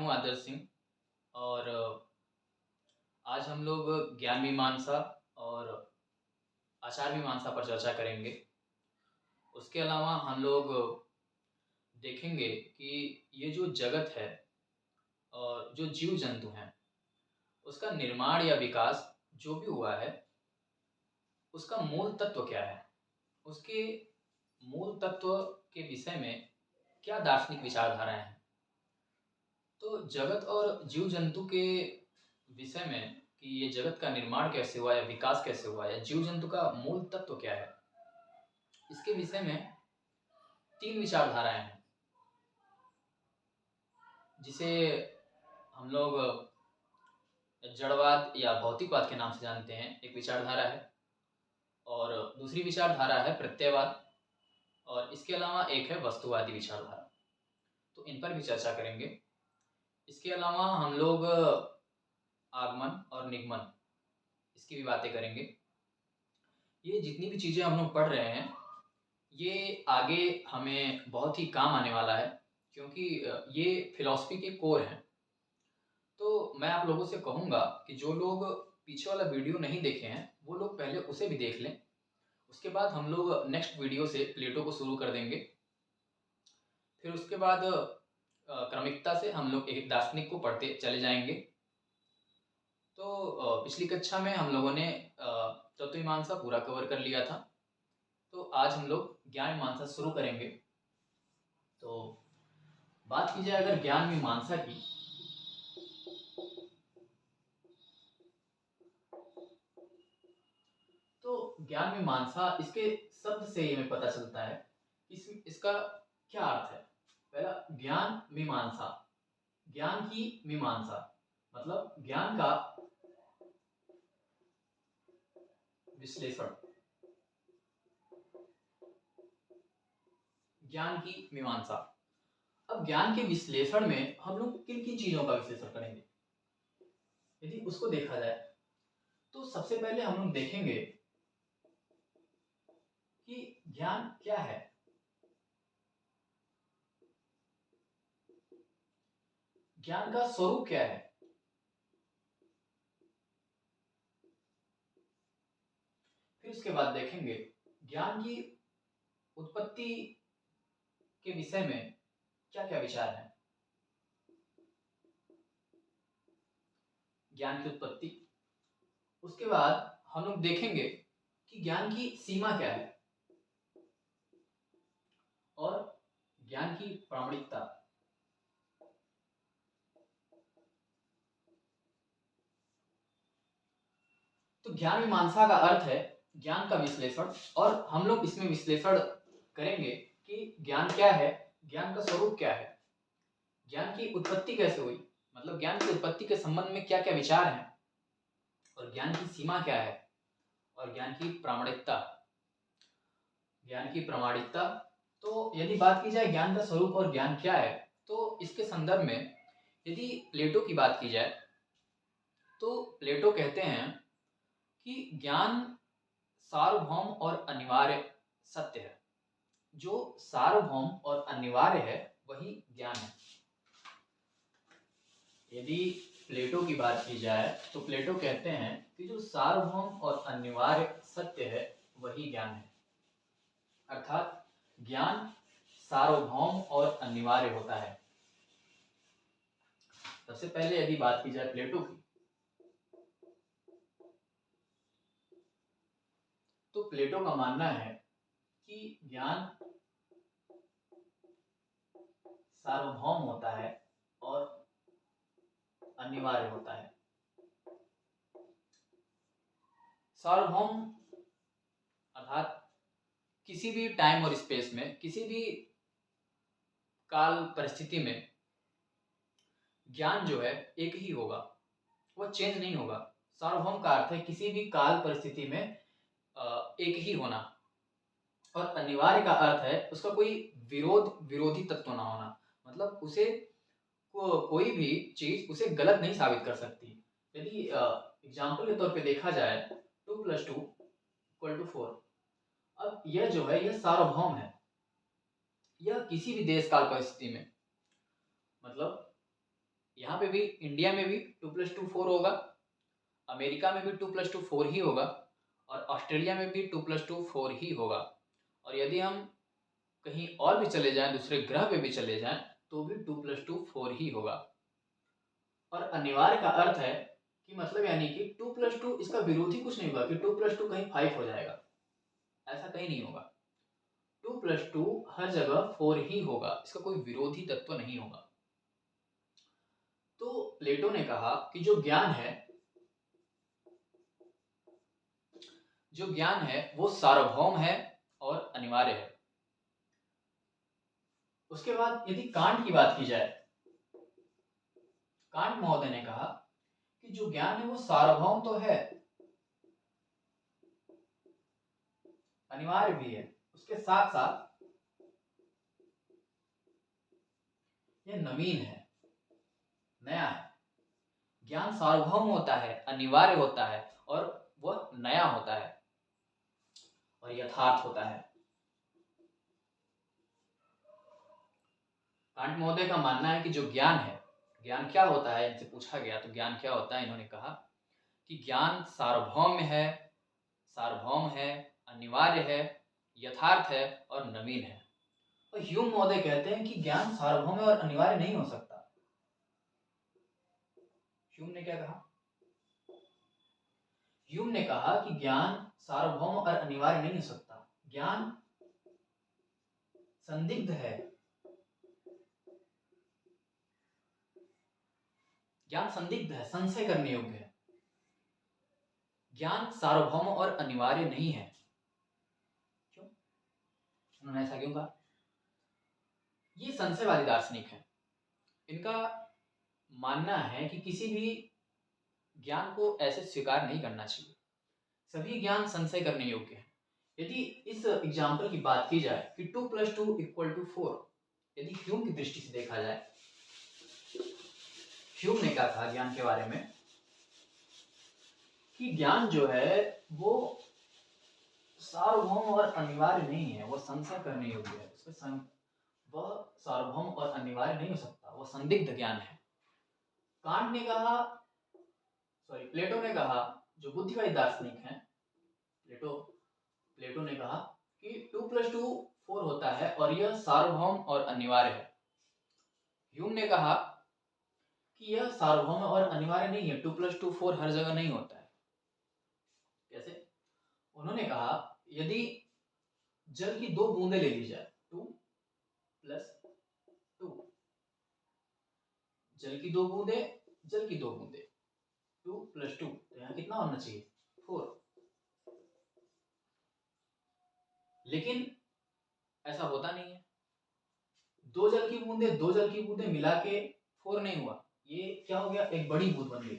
हूँ आदर्श सिंह और आज हम लोग ज्ञान मीमांसा और आचार मीमांसा पर चर्चा करेंगे। उसके अलावा हम लोग देखेंगे कि ये जो जगत है और जो जीव जंतु हैं, उसका निर्माण या विकास जो भी हुआ है, उसका मूल तत्व क्या है? उसके मूल तत्व के विषय में क्या दार्शनिक विचारधाराएँ हैं? तो जगत और जीव जंतु के विषय में कि ये जगत का निर्माण कैसे हुआ या विकास कैसे हुआ या जीव जंतु का मूल तत्व क्या है, इसके विषय में 3 विचारधाराएँ हैं, जिसे हम लोग जड़वाद या भौतिकवाद के नाम से जानते हैं, एक विचारधारा है। और दूसरी विचारधारा है प्रत्ययवाद और इसके अलावा एक है वस्तुवादी विचारधारा। तो इन पर भी चर्चा करेंगे। इसके अलावा हम लोग आगमन और निगमन, इसकी भी बातें करेंगे। ये जितनी भी चीज़ें हम लोग पढ़ रहे हैं, ये आगे हमें बहुत ही काम आने वाला है, क्योंकि ये फ़िलॉसफ़ी के कोर हैं। तो मैं आप लोगों से कहूँगा कि जो लोग पीछे वाला वीडियो नहीं देखे हैं, वो लोग पहले उसे भी देख लें। उसके बाद हम लोग नेक्स्ट वीडियो से प्लेटो को शुरू कर देंगे। फिर उसके बाद क्रमिकता से हम लोग एक दार्शनिक को पढ़ते चले जाएँगे। तो पिछली कक्षा में हम लोगों ने तत्वमीमांसा पूरा कवर कर लिया था। तो आज हम लोग ज्ञान मीमांसा शुरू करेंगे। तो बात की जाए अगर ज्ञान मीमांसा की, तो ज्ञान मीमांसा इसके शब्द से ही हमें पता चलता है इसका क्या अर्थ है। पहला, ज्ञान मीमांसा, ज्ञान की मीमांसा मतलब ज्ञान का विश्लेषण, ज्ञान की मीमांसा। अब ज्ञान के विश्लेषण में हम लोग किन किन चीजों का विश्लेषण करेंगे, यदि उसको देखा जाए तो सबसे पहले हम लोग देखेंगे कि ज्ञान क्या है। ज्ञान का स्वरूप क्या है। फिर उसके बाद देखेंगे ज्ञान की उत्पत्ति के विषय में क्या क्या विचार हैं। ज्ञान की उत्पत्ति, उसके बाद हम लोग देखेंगे कि ज्ञान की सीमा क्या है और ज्ञान की प्रामाणिकता। तो ज्ञान मीमांसा का अर्थ है ज्ञान का विश्लेषण, और हम लोग इसमें विश्लेषण करेंगे कि ज्ञान क्या है, ज्ञान का स्वरूप क्या है, ज्ञान की उत्पत्ति कैसे हुई, मतलब ज्ञान की उत्पत्ति के संबंध में क्या क्या विचार हैं, और ज्ञान की सीमा क्या है, और ज्ञान की प्रामाणिकता। ज्ञान की प्रामाणिकता, तो यदि बात की जाए ज्ञान का स्वरूप और ज्ञान क्या है, तो इसके संदर्भ में यदि प्लेटो की बात की जाए तो प्लेटो कहते हैं कि ज्ञान सार्वभौम और अनिवार्य सत्य है। जो सार्वभौम और अनिवार्य है वही ज्ञान है। यदि प्लेटो की बात की जाए तो प्लेटो कहते हैं कि जो सार्वभौम और अनिवार्य सत्य है वही ज्ञान है। अर्थात ज्ञान सार्वभौम और अनिवार्य होता है। सबसे पहले यदि बात की जाए प्लेटो की, तो प्लेटो का मानना है कि ज्ञान सार्वभौम होता है और अनिवार्य होता है। सार्वभौम अर्थात किसी भी टाइम और स्पेस में, किसी भी काल परिस्थिति में ज्ञान जो है एक ही होगा, वो चेंज नहीं होगा। सार्वभौम का अर्थ है किसी भी काल परिस्थिति में एक ही होना, और अनिवार्य का अर्थ है उसका कोई विरोधी तत्व ना होना, मतलब उसे कोई भी चीज उसे गलत नहीं साबित कर सकती। यदि एग्जाम्पल के तौर पे देखा जाए 2 + 2 = 4। अब यह जो है यह सार्वभौम है, यह किसी भी देश काल परिस्थिति में, मतलब यहाँ पे भी इंडिया में भी 2+2 4 होगा, अमेरिका में भी 2+2 4 ही होगा, और ऑस्ट्रेलिया में भी 2+2 4 ही होगा। और यदि हम कहीं और भी चले जाएं, दूसरे ग्रह पे भी चले जाएं, तो भी 2+2 4 ही होगा। और अनिवार्य का अर्थ है कि मतलब यानी कि 2+2 इसका विरोधी कुछ नहीं होगा कि 2+2 कहीं 5 हो जाएगा, ऐसा कहीं नहीं होगा। 2+2 हर जगह 4 ही होगा, इसका कोई विरोधी तत्व नहीं होगा। तो प्लेटो ने कहा कि जो ज्ञान है वो सार्वभौम है और अनिवार्य है। उसके बाद यदि कांट की बात की जाए, कांट महोदय ने कहा कि जो ज्ञान है वो सार्वभौम तो है, अनिवार्य भी है, उसके साथ साथ यह नवीन है, नया है। ज्ञान सार्वभौम होता है, अनिवार्य होता है, और वह नया होता है और यथार्थ होता है। कांट महोदय का मानना है कि जो ज्ञान है, ज्ञान क्या होता है, इनसे पूछा गया तो ज्ञान क्या होता है, इन्होंने कहा कि ज्ञान सार्वभौम है, अनिवार्य है, यथार्थ है और नवीन है। और ह्यूम महोदय कहते हैं कि ज्ञान सार्वभौम और अनिवार्य नहीं हो सकता। ह्यूम ने क्या कहा? ह्यूम ने कहा कि ज्ञान सार्वभौम और अनिवार्य नहीं हो सकता, ज्ञान संदिग्ध है, ज्ञान संदिग्ध है, संशय करने योग्य है। ज्ञान सार्वभौम और अनिवार्य नहीं है। क्यों? उन्होंने ऐसा क्यों कहा? ये संशयवादी दार्शनिक है। इनका मानना है कि किसी भी ज्ञान को ऐसे स्वीकार नहीं करना चाहिए, सभी ज्ञान संशय करने योग्य है। यदि इस एग्जाम्पल की बात की जाए कि 2+2 = 4, यदि ह्यूम की दृष्टि से देखा जाए, ह्यूम ने क्या कहा ज्ञान के बारे में कि ज्ञान जो है वो सार्वभौम और अनिवार्य नहीं है, वो संशय करने योग्य है, उसमें वह सार्वभौम और अनिवार्य नहीं हो सकता, वो संदिग्ध ज्ञान है। कांट ने कहा, प्लेटो ने कहा, जो बुद्धिवादी दार्शनिक हैं, प्लेटो ने कहा कि 2+2 4 होता है और यह सार्वभौम और अनिवार्य है। ह्यूम ने कहा कि यह सार्वभौम और अनिवार्य नहीं है, 2+2 4 हर जगह नहीं होता है। कैसे? उन्होंने कहा यदि जल की 2 बूंदे ले ली जाए, 2+2, जल की 2 बूंदे, 2+2, तो यहाँ कितना होना चाहिए? 4। लेकिन ऐसा होता नहीं है, 2 जल की बूंदे मिला के 4 नहीं हुआ, ये क्या हो गया? एक बड़ी बूंद बन गई।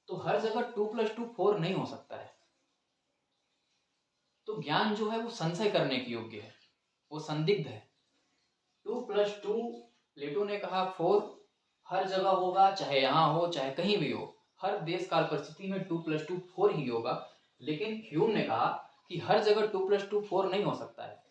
तो हर जगह 2+2 4 नहीं हो सकता है। तो ज्ञान जो है वो संशय करने के योग्य है, वो संदिग्ध है। 2+2, प्लेटो ने कहा 4 हर जगह होगा, चाहे यहाँ हो चाहे कहीं भी हो, हर देश काल परिस्थिति में 2+2 4 ही होगा। लेकिन ह्यूम ने कहा कि हर जगह 2+2 4 नहीं हो सकता है।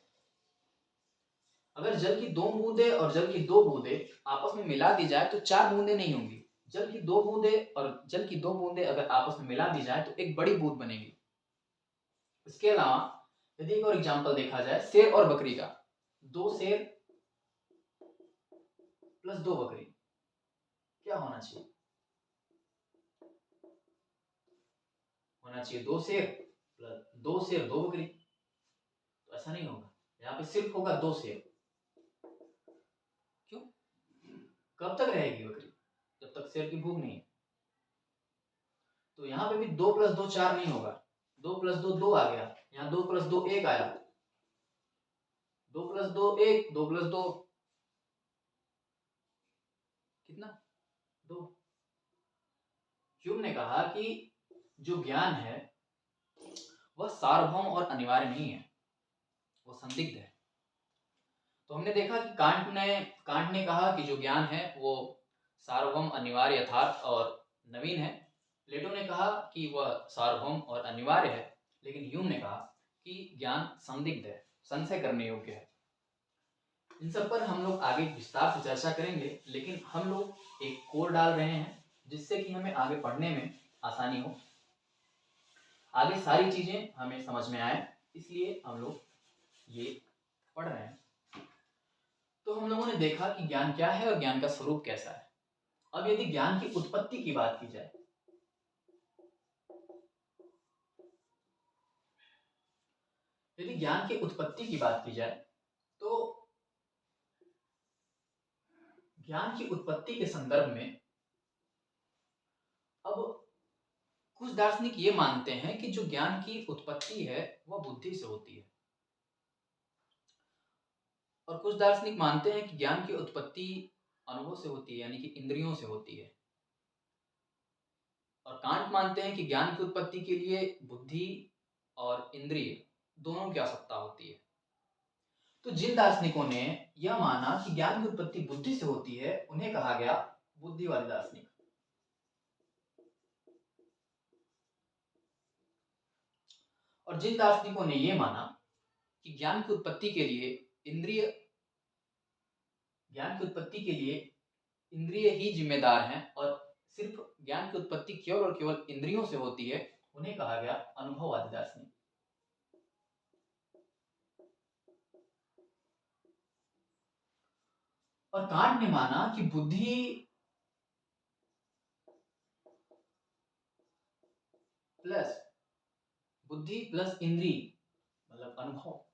अगर जल की 2 बूंदे और जल की 2 बूंदे आपस में मिला दी जाए तो 4 बूंदे नहीं होंगी। जल की 2 बूंदे और जल की 2 बूंदे अगर आपस में मिला दी जाए तो एक बड़ी बूंद बनेगी। इसके अलावा यदि एक और एग्जांपल देखा जाए, शेर और बकरी का, 2 शेर प्लस 2 बकरी, क्या होना चाहिए? होना चाहिए 2 शेर प्लस 2 शेर 2 बकरी। तो ऐसा नहीं होगा, यहाँ पे सिर्फ होगा 2 शेर। क्यों? कब तक रहेगी बकरी? जब तक शेर की भूख नहीं है। तो यहाँ पे भी 2+2 4 नहीं होगा, 2+2 2 आ गया, यहाँ 2+2 1 आया, 2+2 1, 2+2 कितना? 2। ह्यूम ने कहा कि जो ज्ञान है वह सार्वभौम और अनिवार्य नहीं है, वो संदिग्ध है। तो हमने देखा कि कांट ने कहा कि जो ज्ञान है वो सार्वभौम, अनिवार्य, यथार्थ और नवीन है। प्लेटो ने कहा कि वह सार्वभौम और अनिवार्य है, लेकिन ह्यूम ने कहा कि ज्ञान संदिग्ध है, संशय करने योग्य है। इन सब पर हम लोग आगे विस्तार से चर्चा करेंगे, लेकिन हम लोग एक कोर डाल रहे हैं जिससे कि हमें आगे पढ़ने में आसानी हो, आगे सारी चीजें हमें समझ में आए, इसलिए हम लोग ये पढ़ रहे हैं। तो हम लोगों ने देखा कि ज्ञान क्या है और ज्ञान का स्वरूप कैसा है। अब यदि ज्ञान की उत्पत्ति की बात की जाए, यदि ज्ञान की उत्पत्ति की बात की जाए तो ज्ञान की उत्पत्ति के संदर्भ में अब कुछ दार्शनिक ये मानते हैं कि जो ज्ञान की उत्पत्ति है वह बुद्धि से होती है, और कुछ दार्शनिक मानते हैं कि ज्ञान की उत्पत्ति अनुभव से होती है, यानी कि इंद्रियों से होती है। और कांट मानते हैं कि ज्ञान की उत्पत्ति के लिए बुद्धि और इंद्रिय दोनों की आवश्यकता होती है। तो जिन दार्शनिकों ने यह माना कि ज्ञान की उत्पत्ति बुद्धि से होती है, उन्हें कहा गया बुद्धिवादी दार्शनिक। और जिन दार्शनिकों ने यह माना कि ज्ञान की उत्पत्ति के लिए इंद्रिय ही जिम्मेदार हैं और सिर्फ ज्ञान की उत्पत्ति केवल और केवल इंद्रियों से होती है, उन्हें कहा गया अनुभववादी दार्शनिक। और कांट ने माना कि बुद्धि प्लस इंद्रिय मतलब अनुभव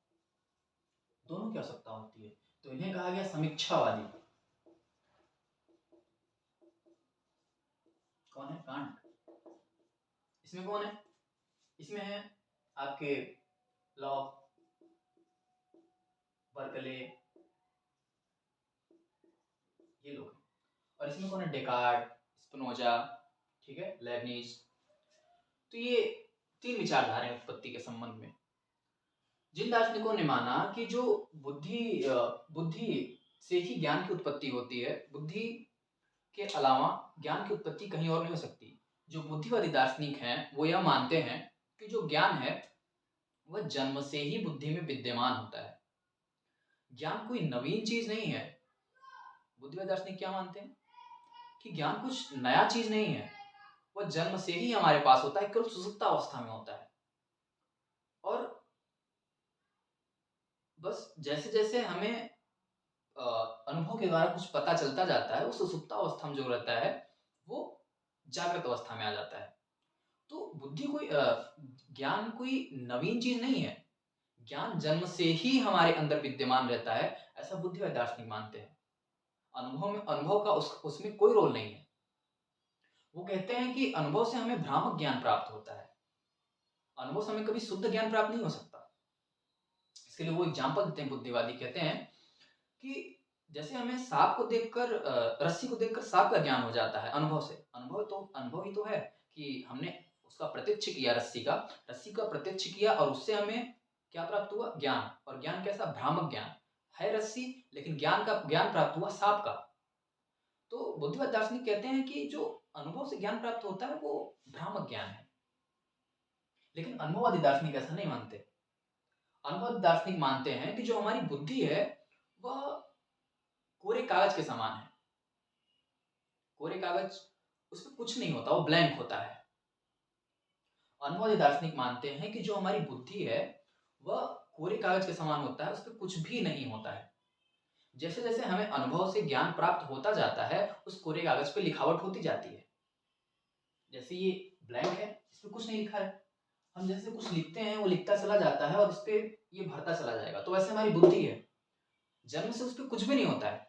दोनों की आवश्यकता होती है, तो इन्हें कहा गया समीक्षावादी। कौन है? कांट। इसमें कौन है? इसमें है आपके लॉक, बर्कले, ये लोग। और इसमें कौन है? डेकार्ट, स्पिनोजा, ठीक है, लेबनिज। तो ये तीन विचारधाराएं उत्पत्ति के संबंध में। जिन दार्शनिकों ने माना कि जो बुद्धि से ही ज्ञान की उत्पत्ति होती है, बुद्धि के अलावा ज्ञान की उत्पत्ति कहीं और नहीं हो सकती। जो बुद्धिवादी दार्शनिक हैं वो यह मानते हैं कि जो ज्ञान है वह जन्म से ही बुद्धि में विद्यमान होता है। ज्ञान कोई नवीन चीज नहीं है। बुद्धिवादी दार्शनिक क्या मानते हैं कि ज्ञान कुछ नया चीज नहीं है, वह जन्म से ही हमारे पास होता है, केवल सुसुप्तावस्था में होता है। और बस जैसे जैसे हमें अनुभव के द्वारा कुछ पता चलता जाता है, वो सुसुप्तावस्था में जो रहता है वो जागृत अवस्था में आ जाता है। तो ज्ञान कोई नवीन चीज नहीं है, ज्ञान जन्म से ही हमारे अंदर विद्यमान रहता है, ऐसा बुद्धिवादी दार्शनिक मानते हैं। अनुभव का उसमें कोई रोल नहीं है। वो कहते हैं कि अनुभव से हमें भ्रामक ज्ञान प्राप्त होता है, अनुभव से हमें कभी शुद्ध ज्ञान प्राप्त नहीं हो सकता। इसके लिए वो एग्जाम्पल देते हैं बुद्धिवादी, कहते हैं कि जैसे हमें सांप को देखकर रस्सी को देखकर सांप का ज्ञान हो जाता है अनुभव से। अनुभव ही तो है कि हमने उसका प्रत्यक्ष किया, रस्सी का प्रत्यक्ष किया और उससे हमें क्या प्राप्त हुआ? ज्ञान। और ज्ञान कैसा? भ्रामक ज्ञान है रस्सी, लेकिन ज्ञान प्राप्त हुआ सांप का। तो बुद्धिवादी दार्शनिक कहते हैं कि जो अनुभव से ज्ञान प्राप्त होता है वो भ्रामक ज्ञान है। लेकिन अनुभववादी दार्शनिक ऐसा नहीं मानते। अनुभववादी दार्शनिक मानते हैं कि जो हमारी बुद्धि है वह कोरे कागज के समान है। कोरे कागज, उस पर कुछ नहीं होता, वो ब्लैंक होता है। अनुभववादी दार्शनिक मानते हैं कि जो हमारी बुद्धि है वह कोरे कागज के समान होता है, उस पर कुछ भी नहीं होता है। जैसे जैसे हमें अनुभव से ज्ञान प्राप्त होता जाता है, उस कोरे कागज पे लिखावट होती जाती है। जैसे ये ब्लैंक है, इस पर कुछ नहीं लिखा है, हम जैसे कुछ लिखते हैं वो लिखता चला जाता है और इस पे ये भरता चला जाएगा। तो वैसे हमारी बुद्धि है, जन्म से उस पर कुछ भी नहीं होता है।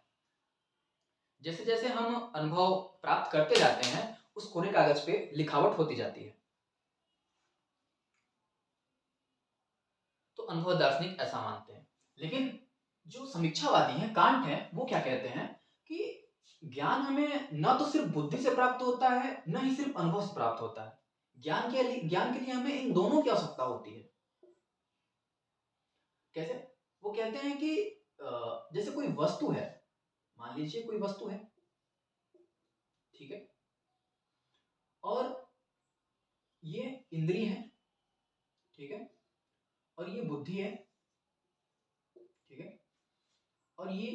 जैसे जैसे हम अनुभव प्राप्त करते जाते हैं, उस कोरे कागज पे लिखावट होती जाती है। तो अनुभव दार्शनिक ऐसा मानते हैं। लेकिन जो समीक्षावादी हैं, कांट हैं, वो क्या कहते हैं कि ज्ञान हमें न तो सिर्फ बुद्धि से प्राप्त होता है, न ही सिर्फ अनुभव से प्राप्त होता है। ज्ञान के लिए हमें इन दोनों की आवश्यकता होती है। कैसे? वो कहते हैं कि जैसे कोई वस्तु है, मान लीजिए कोई वस्तु है, ठीक है, और ये इंद्रिय है, ठीक है, और ये बुद्धि है, ठीक है, और ये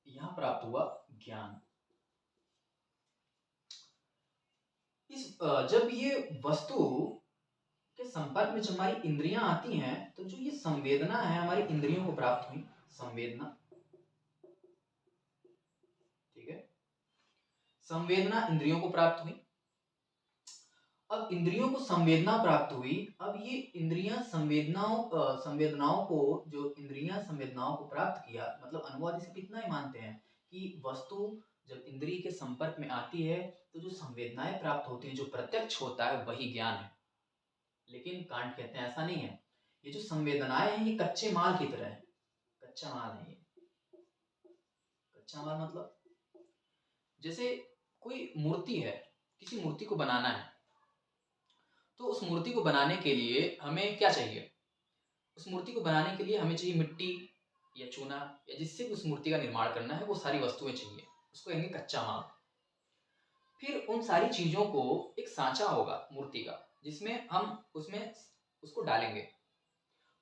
यहाँ प्राप्त हुआ ज्ञान। जब ये वस्तु के संपर्क में जब हमारी इंद्रियां आती हैं तो जो ये संवेदना है हमारी इंद्रियों को प्राप्त हुई, संवेदना, ठीक है, संवेदना इंद्रियों को प्राप्त हुई। अब इंद्रियों को संवेदना प्राप्त हुई, अब ये इंद्रियां संवेदनाओं को, जो इंद्रियां संवेदनाओं को प्राप्त किया, मतलब अनुभव से कितना ही मानते हैं कि वस्तु जब इंद्रिय के संपर्क में आती है तो जो संवेदनाएं प्राप्त होती हैं, जो प्रत्यक्ष होता है वही ज्ञान है। लेकिन कांट कहते हैं ऐसा नहीं है, ये जो संवेदनाएं हैं ये कच्चे माल की तरह है, कच्चा माल है ये। कच्चा माल मतलब जैसे कोई मूर्ति है, किसी मूर्ति को बनाना है तो उस मूर्ति को बनाने के लिए हमें क्या चाहिए? उस मूर्ति को बनाने के लिए हमें चाहिए मिट्टी या चूना या जिससे भी उस मूर्ति का निर्माण करना है वो सारी वस्तुएं चाहिए, उसको कहेंगे कच्चा माल। फिर उन सारी चीजों को एक सांचा होगा मूर्ति का, जिसमें हम उसमें उसको डालेंगे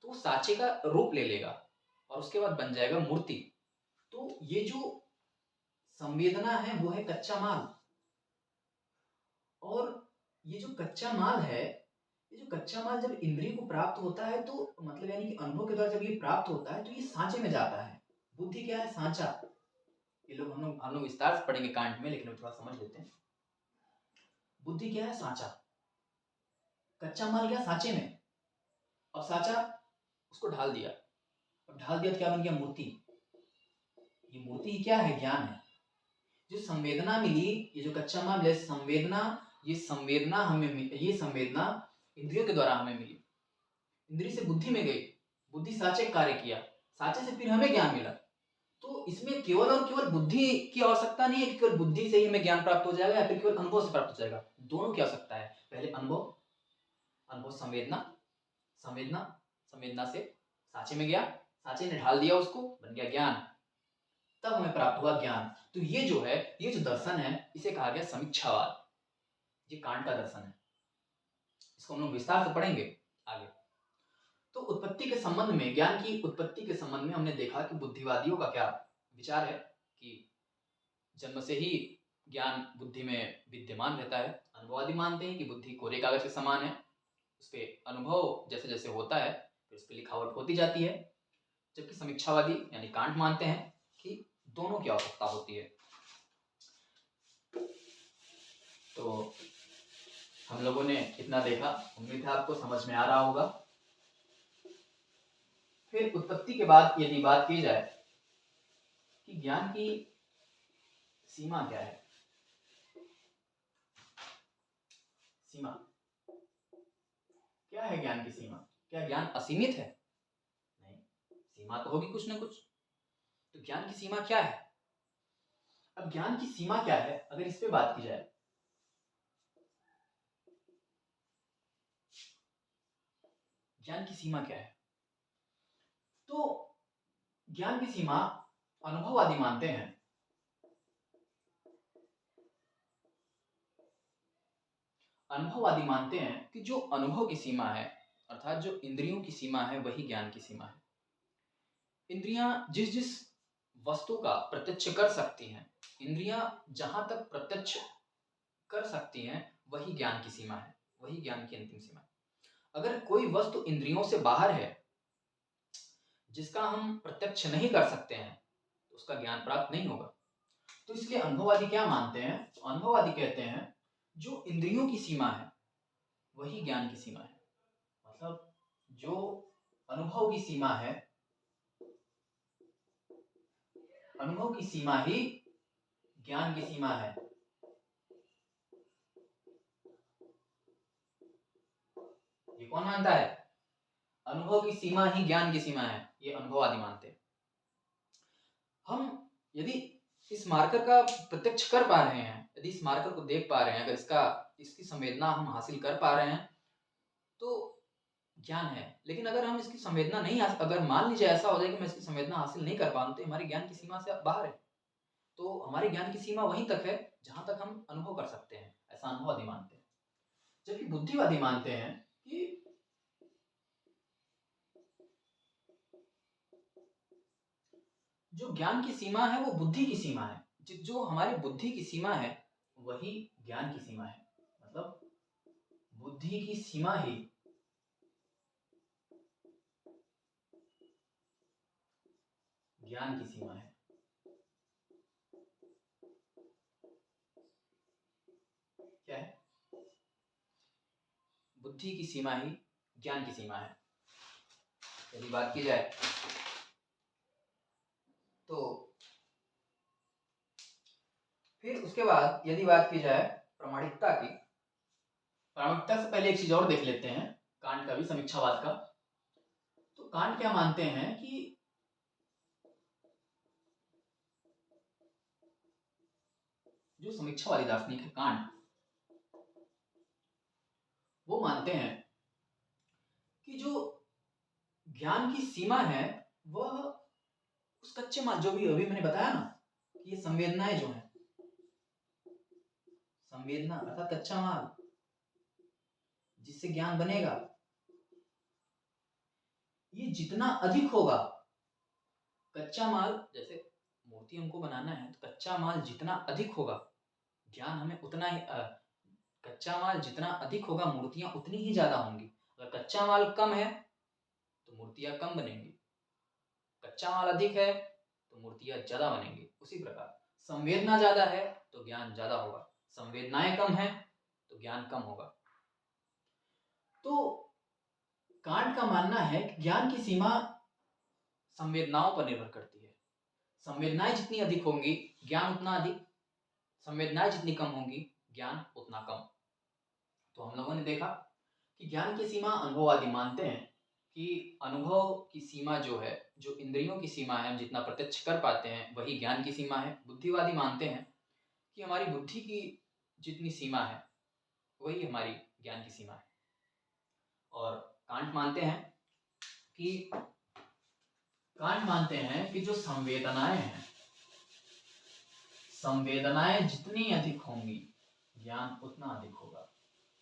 तो वो सांचे का रूप ले लेगा और उसके बाद बन जाएगा मूर्ति। तो ये जो संवेदना है वो है कच्चा माल, और ये जो कच्चा माल है, ये जो कच्चा माल जब इंद्रिय को प्राप्त होता है तो मतलब यानी कि अनुभव के द्वारा जब ये प्राप्त होता है तो ये सांचे में जाता है। बुद्धि क्या है? सांचा। ये लोग हम लोग विस्तार से पढ़ेंगे कांट में, लेकिन थोड़ा समझ लेते हैं। बुद्धि क्या है? सांचा। कच्चा माल गया सांचे में, और सांचा उसको ढाल दिया, और ढाल दिया तो क्या बन गया? मूर्ति। ये मूर्ति क्या है? ज्ञान है। जो संवेदना मिली, ये जो कच्चा माल है संवेदना, ये संवेदना इंद्रियों के द्वारा हमें मिली, इंद्रिय से बुद्धि में गई, बुद्धि साचे कार्य किया, साचे से फिर हमें ज्ञान मिला। तो इसमें केवल और केवल बुद्धि की आवश्यकता नहीं है कि केवल बुद्धि से ही हमें ज्ञान प्राप्त हो जाएगा या फिर केवल अनुभव से प्राप्त हो जाएगा। दोनों की आवश्यकता है। पहले अनुभव, अनुभव संवेदना, संवेदना, संवेदना से साचे में गया, साचे ने ढाल दिया उसको, बन गया ज्ञान, तब हमें प्राप्त हुआ ज्ञान। तो ये जो है, ये जो दर्शन है इसे कहा गया समीक्षावाद। ये कांट का दर्शन है, इसको हम लोग विस्तार से पढ़ेंगे आगे। तो उत्पत्ति के संबंध में, ज्ञान की उत्पत्ति के संबंध में हमने देखा कि बुद्धिवादियों का क्या विचार है कि जन्म से ही ज्ञान बुद्धि में विद्यमान रहता है। अनुभववादी मानते हैं कि बुद्धि कोरे कागज के समान है, उस पर अनुभव जैसे जैसे होता है फिर उस पर लिखावट होती जाती है। जबकि समीक्षावादी यानी कांट मानते हैं कि दोनों की आवश्यकता होती है। तो हम लोगों ने कितना देखा, उम्मीद है आपको समझ में आ रहा होगा। फिर उत्पत्ति के बाद यदि बात की जाए कि ज्ञान की सीमा क्या है, सीमा क्या है? ज्ञान की सीमा क्या? ज्ञान असीमित है? नहीं, सीमा तो होगी कुछ ना कुछ। तो ज्ञान की सीमा क्या है? अब ज्ञान की सीमा क्या है अगर इस पे बात की जाए, ज्ञान की सीमा क्या है? तो ज्ञान की सीमा अनुभववादी मानते हैं, अनुभववादी मानते हैं कि जो अनुभव की सीमा है, अर्थात जो इंद्रियों की सीमा है, वही ज्ञान की सीमा है। इंद्रियां जिस जिस वस्तु का प्रत्यक्ष कर सकती हैं, इंद्रियां जहां तक प्रत्यक्ष कर सकती हैं वही ज्ञान की सीमा है, वही ज्ञान की अंतिम सीमा है। अगर कोई वस्तु इंद्रियों से बाहर है, जिसका हम प्रत्यक्ष नहीं कर सकते हैं, तो उसका ज्ञान प्राप्त नहीं होगा। तो इसलिए अनुभववादी क्या मानते हैं? तो अनुभववादी कहते हैं जो इंद्रियों की सीमा है वही ज्ञान की सीमा है। मतलब जो अनुभव की सीमा है, अनुभव की सीमा ही ज्ञान की सीमा है। ये कौन मानता है? अनुभव की सीमा ही ज्ञान की सीमा है, ये अनुभववादी मानते हैं। हम यदि इस मार्कर का प्रत्यक्ष कर पा रहे हैं, यदि इस मार्कर को देख पा रहे हैं, अगर इसकी संवेदना हम हासिल कर पा रहे हैं तो ज्ञान है। लेकिन अगर हम इसकी संवेदना नहीं, अगर मान लीजिए ऐसा हो जाए कि मैं इसकी संवेदना हासिल नहीं कर पा रहा हूं, तो हमारे ज्ञान की सीमा से बाहर है। तो हमारे ज्ञान की सीमा वहीं तक है जहां तक हम अनुभव कर सकते हैं, ऐसा अनुभववादी मानते हैं। जबकि बुद्धिवादी मानते हैं कि जो ज्ञान की सीमा है वो बुद्धि की सीमा है। जो हमारी बुद्धि की सीमा है वही ज्ञान की सीमा है। मतलब बुद्धि की सीमा ही ज्ञान की सीमा है। क्या है? बुद्धि की सीमा ही ज्ञान की सीमा है। यदि बात की जाए तो फिर उसके बाद यदि बात की जाए प्रामाणिकता की, प्रामाणिकता से पहले एक चीज और देख लेते हैं, कांट का भी, समीक्षावाद का। तो कांट क्या मानते हैं कि जो समीक्षावादी दार्शनिक है कांट, वो मानते हैं कि जो ज्ञान की सीमा है वह उस कच्चे माल, जो भी अभी मैंने बताया ना कि ये संवेदनाएं जो है, संवेदना अर्थात कच्चा माल जिससे ज्ञान बनेगा, ये जितना अधिक होगा, कच्चा माल, जैसे मूर्ति हमको बनाना है तो कच्चा माल जितना अधिक होगा ज्ञान हमें उतना ही कच्चा माल जितना अधिक होगा मूर्तियां उतनी ही ज्यादा होंगी। अगर कच्चा माल कम है तो मूर्तियां कम बनेंगी, कच्चा माल अधिक है तो मूर्तियां ज्यादा बनेंगी। उसी प्रकार संवेदना ज्यादा है तो ज्ञान ज्यादा होगा, संवेदनाएं कम है तो ज्ञान कम होगा। तो कांट का मानना है कि ज्ञान की सीमा संवेदनाओं पर निर्भर करती है। संवेदनाएं जितनी अधिक होंगी ज्ञान उतना अधिक, संवेदनाएं जितनी कम होंगी ज्ञान उतना कम। तो हम लोगों ने देखा कि ज्ञान की सीमा, अनुभववादी मानते हैं कि अनुभव की सीमा जो है, जो इंद्रियों की सीमा है, हम जितना प्रत्यक्ष कर पाते हैं वही ज्ञान की सीमा है। बुद्धिवादी मानते हैं कि हमारी बुद्धि की जितनी सीमा है वही हमारी ज्ञान की सीमा है। और कांट मानते हैं कि जो संवेदनाएं हैं, संवेदनाएं जितनी अधिक होंगी ज्ञान उतना अधिक होगा।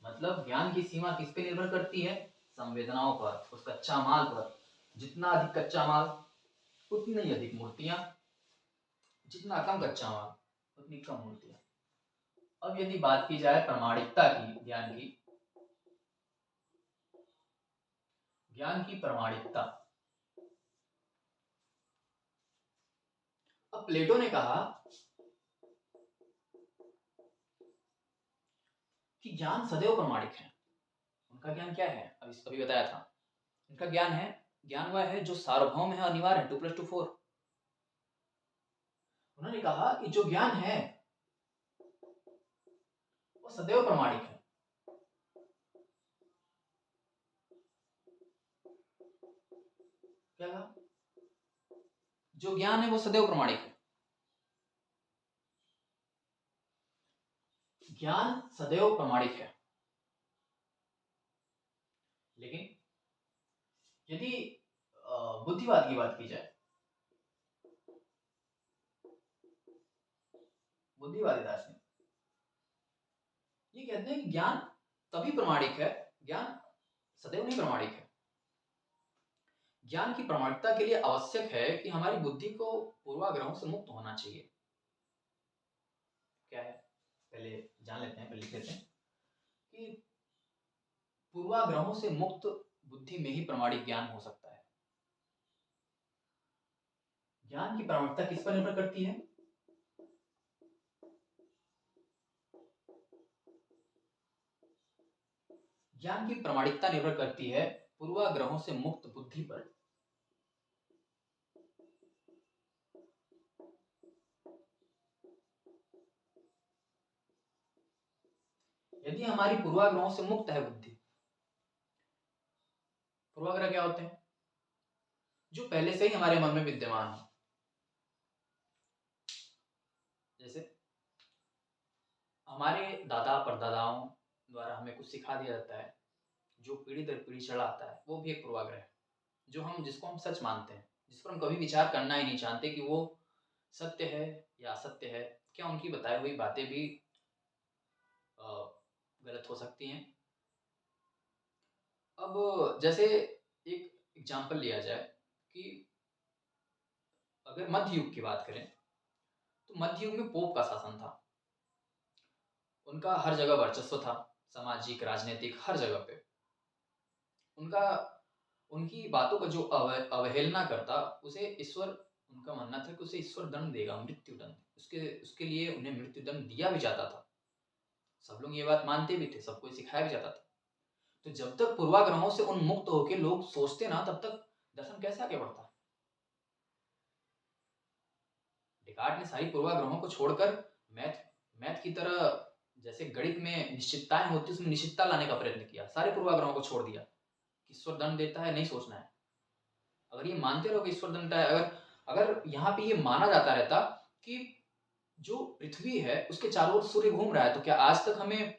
मतलब ज्ञान की सीमा किस पे निर्भर करती है? संवेदनाओं पर, उस कच्चा माल पर। जितना अधिक कच्चा माल उतनी ही अधिक मूर्तियां, जितना कम कच्चा माल उतनी कम मूर्तियां। अब यदि बात की जाए प्रामाणिकता की, ज्ञान की प्रामाणिकता। अब प्लेटो ने कहा कि ज्ञान सदैव प्रामाणिक है। उनका ज्ञान क्या है? अभी बताया था। उनका ज्ञान वह है जो सार्वभौम है, अनिवार्य है, 2+2=4। उन्होंने कहा कि जो ज्ञान है वो सदैव प्रामाणिक है। क्या कहा? जो ज्ञान है वो सदैव प्रामाणिक है। ज्ञान सदैव प्रामाणिक है। लेकिन यदि बुद्धिवाद की बात की जाए, बुद्धिवादी दार्शनिक ये कहते हैं कि ज्ञान तभी प्रामाणिक है, ज्ञान सदैव नहीं प्रामाणिक है। ज्ञान की प्रामाणिकता के लिए आवश्यक है कि हमारी बुद्धि को पूर्वाग्रहों से मुक्त होना चाहिए। क्या है? पहले जान लेते हैं, पहले लिख लेते हैं कि पूर्वाग्रहों से मुक्त बुद्धि में ही प्रामाणिक ज्ञान हो सकता है। ज्ञान की प्रामाणिकता किस पर निर्भर करती है? ज्ञान की प्रामाणिकता निर्भर करती है पूर्वाग्रहों से मुक्त बुद्धि पर। यदि हमारी पूर्वाग्रहों से मुक्त है बुद्धि, पूर्वाग्रह क्या होते हैं? जो पहले से ही हमारे मन में विद्यमान हो। जैसे हमारे दादा परदादाओं द्वारा हमें कुछ सिखा दिया जाता है, जो पीढ़ी दर पीढ़ी चला आता है, वो भी एक पूर्वाग्रह है। जिसको हम सच मानते हैं, जिस पर हम कभी विचार करना ही नहीं चाहते कि वो सत्य है या असत्य है, क्या उनकी बताई हुई बातें भी गलत हो सकती हैं। अब जैसे एक एग्जाम्पल लिया जाए कि अगर मध्य युग की बात करें तो मध्य युग में पोप का शासन था। उनका हर जगह वर्चस्व था, सामाजिक, राजनीतिक हर जगह पे। उनका उनकी बातों का जो अवहेलना करता उसे ईश्वर, उनका मानना था कि उसे ईश्वर दंड देगा, मृत्यु दंड। उसके उसके लिए उन्हें मृत्यु दंड दिया भी जाता था। सब लोग ये बात मानते भी थे, सबको सिखाया भी जाता था। तो जब तक पूर्वाग्रहों से उन्मुक्त होकर लोग सोचते ना, तब तक दर्शन कैसे आगे बढ़ता। डेकार्ट ने सारी पूर्वाग्रहों को छोड़कर मैथ मैथ की तरह, जैसे गणित में निश्चितताएं होती, उसमें निश्चितता लाने का प्रयत्न किया। सारे पूर्वाग्रहों को छोड़ दिया। ईश्वर दंड देता है, नहीं सोचना है। अगर ये मानते रहो कि ईश्वर दंड है, अगर अगर यहाँ पे ये माना जाता रहता कि जो पृथ्वी है उसके चारों ओर सूर्य घूम रहा है, तो क्या आज तक हमें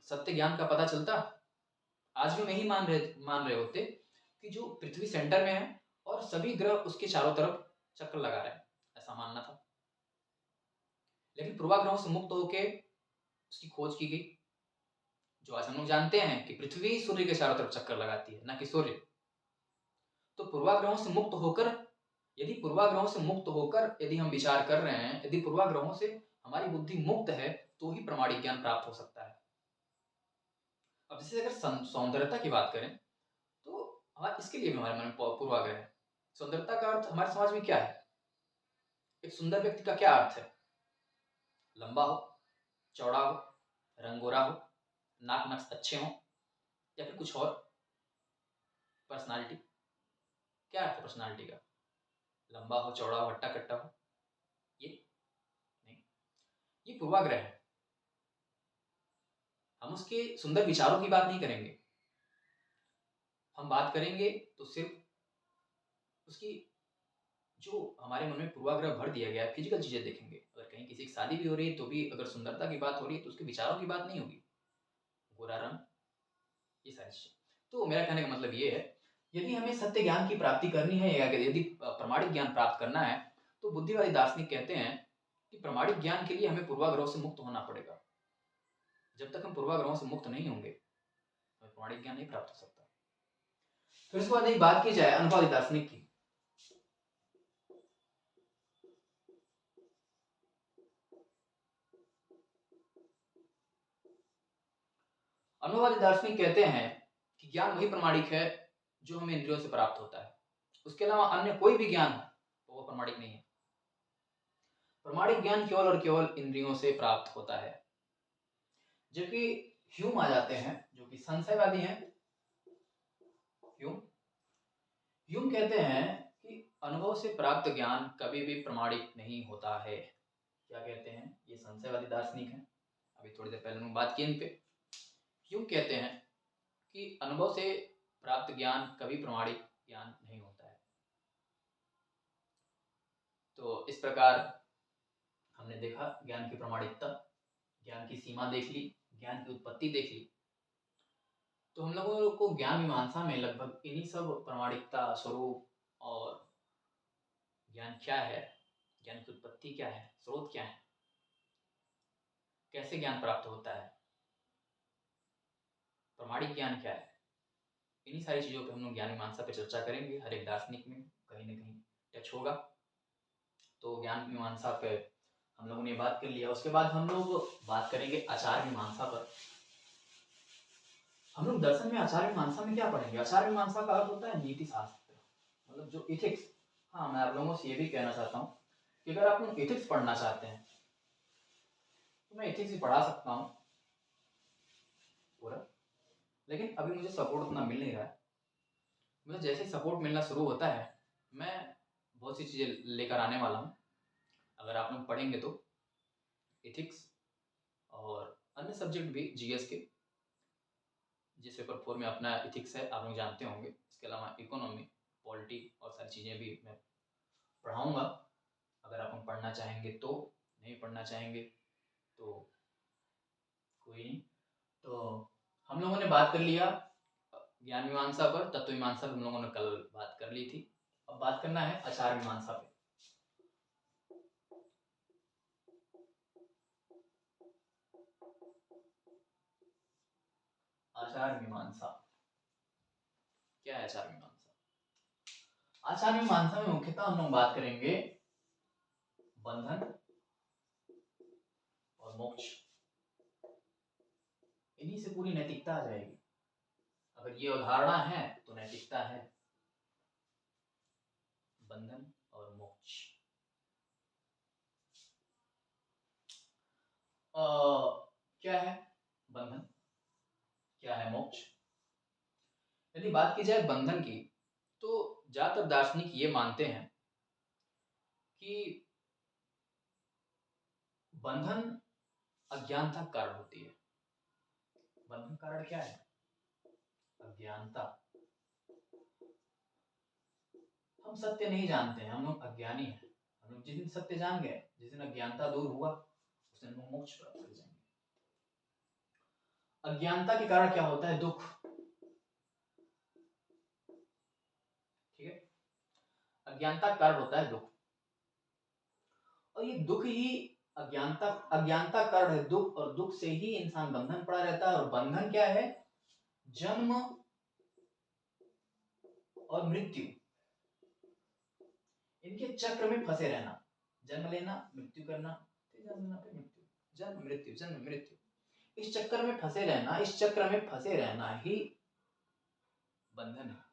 सत्य ज्ञान का पता चलता? आज भी हम यही मान रहे होते कि जो पृथ्वी सेंटर में है और सभी ग्रह उसके चारों तरफ चक्कर लगा रहे हैं, ऐसा मानना था। लेकिन पूर्वाग्रहों से मुक्त होके उसकी खोज की गई, जो आज हम लोग जानते हैं कि पृथ्वी सूर्य के चारों तरफ चक्कर लगाती है, ना कि सूर्य। तो पूर्वाग्रहों से मुक्त होकर, यदि हम विचार कर रहे हैं, यदि पूर्वाग्रहों से हमारी बुद्धि मुक्त है, तो ही प्रमाणिक ज्ञान प्राप्त हो सकता है। अब जैसे अगर सौंदर्यता की बात करें तो इसके लिए भी हमारे मन में पूर्वाग्रह है। सौंदर्यता का अर्थ हमारे समाज में क्या है? एक सुंदर व्यक्ति का क्या अर्थ है? लंबा हो, चौड़ा हो, रंगोरा हो, नाक नक्श अच्छे हो, या फिर कुछ और? पर्सनालिटी, क्या अर्थ है पर्सनालिटी का? लंबा हो, चौड़ा हो, हट्टा कट्टा हो? ये नहीं, ये पूर्वाग्रह है। हम उसके सुंदर विचारों की बात नहीं करेंगे। हम बात करेंगे तो सिर्फ उसकी, जो हमारे मन में पूर्वाग्रह भर दिया गया है, फिजिकल चीजें देखेंगे। अगर कहीं किसी की शादी भी हो रही है तो भी अगर सुंदरता की बात हो रही है तो उसके विचारों की बात नहीं होगी। गोरा रंग, ये सारी चीजें। तो मेरा कहने का मतलब ये है, यदि हमें सत्य ज्ञान की प्राप्ति करनी है, या यदि प्रमाणिक ज्ञान प्राप्त करना है, तो बुद्धिवादी दार्शनिक कहते हैं कि प्रमाणिक ज्ञान के लिए हमें पूर्वाग्रहों से मुक्त होना पड़ेगा। जब तक हम पूर्वाग्रहों से मुक्त नहीं होंगे, हमें प्रमाणिक ज्ञान नहीं प्राप्त हो सकता। फिर उसके बाद एक बात की जाए अनुभववादी दार्शनिक की। अनुभववादी दार्शनिक कहते हैं कि ज्ञान वही प्रमाणिक है जो हमें इंद्रियों से प्राप्त होता है। उसके अलावा अन्य कोई भी ज्ञान हो तो वो प्रमाणिक नहीं है। प्रमाणिक ज्ञान केवल और केवल इंद्रियों से प्राप्त होता है। जबकि ह्यूम आ जाते हैं, जो कि संशयवादी हैं। ह्यूम कहते हैं कि अनुभव से प्राप्त ज्ञान कभी भी प्रमाणिक नहीं होता है। क्या कहते हैं? ये संशयवादी दार्शनिक हैं। अभी थोड़ी देर पहले बात की इन पे। ह्यूम कहते हैं कि अनुभव से प्राप्त ज्ञान कभी प्रमाणिक ज्ञान नहीं होता है। तो इस प्रकार हमने देखा ज्ञान की प्रमाणिकता, ज्ञान की सीमा देख ली, ज्ञान की उत्पत्ति देख ली। तो हम लोगों को ज्ञान मीमांसा में लगभग इन्हीं सब प्रमाणिकता, स्वरूप और ज्ञान क्या है, ज्ञान की उत्पत्ति क्या है, स्रोत क्या है, कैसे ज्ञान प्राप्त होता है, प्रमाणिक ज्ञान क्या है, इन्हीं सारी चीज़ों पे हम लोग ज्ञान मीमांसा पे चर्चा करेंगे। हर एक दार्शनिक में कहीं ना कहीं टच होगा। तो ज्ञान मीमांसा पे हम लोगों ने बात कर लिया। उसके बाद हम लोग बात करेंगे आचार मीमांसा पर। हम लोग दर्शन में आचार मीमांसा में क्या पढ़ेंगे? आचार मीमांसा का अर्थ होता है नीति शास्त्र, मतलब जो इथिक्स। हाँ, मैं आप लोगों से ये भी कहना चाहता हूँ कि अगर आप लोग इथिक्स पढ़ना चाहते हैं तो मैं इथिक्स भी पढ़ा सकता हूँ पूरा, लेकिन अभी मुझे सपोर्ट उतना मिल नहीं रहा है। मुझे जैसे ही सपोर्ट मिलना शुरू होता है, मैं बहुत सी चीज़ें लेकर आने वाला हूँ। अगर आप लोग पढ़ेंगे तो इथिक्स और अन्य सब्जेक्ट भी, जीएस के, जिस पेपर 4 में अपना इथिक्स है, आप लोग जानते होंगे। इसके अलावा इकोनॉमी, पॉलिटी और सारी चीज़ें भी मैं पढ़ाऊँगा। अगर आप लोग पढ़ना चाहेंगे तो, नहीं पढ़ना चाहेंगे तो कोई नहीं। तो हम लोगों ने बात कर लिया ज्ञान मीमांसा पर, तत्व मीमांसा पर हम लोगों ने कल बात कर ली थी। अब बात करना है आचार मीमांसा पे। आचार मीमांसा क्या है? आचार मीमांसा, आचार्य मीमांसा में मुख्यतः हम लोग बात करेंगे बंधन और मोक्ष। इन्हीं से पूरी नैतिकता आ जाएगी। अगर ये अवधारणा है तो नैतिकता है, बंधन और मोक्ष। क्या है बंधन, क्या है मोक्ष? यदि बात की जाए बंधन की, तो ज्यादातर दार्शनिक ये मानते हैं कि बंधन अज्ञानता का कारण होती है। बंधन कारण क्या है? अज्ञानता। हम सत्य नहीं जानते हैं, हम लोग अज्ञानी हैं। हम लोग जिस दिन सत्य जान गए, जिस दिन अज्ञानता दूर हुआ, उस दिन हम मोक्ष प्राप्त कर जाएंगे। अज्ञानता के कारण क्या होता है? दुख। ठीक है, अज्ञानता का कारण होता है दुख, और ये दुख ही अज्ञानता कारण है दुख, और दुख से ही इंसान बंधन पड़ा रहता है। और बंधन क्या है? जन्म और मृत्यु, इनके चक्र में फंसे रहना। जन्म लेना, मृत्यु करना, फिर जन्म लेना, फिर मृत्यु, जन्म मृत्यु, जन्म मृत्यु। इस चक्कर में फंसे रहना, इस चक्र में फंसे रहना ही बंधन है।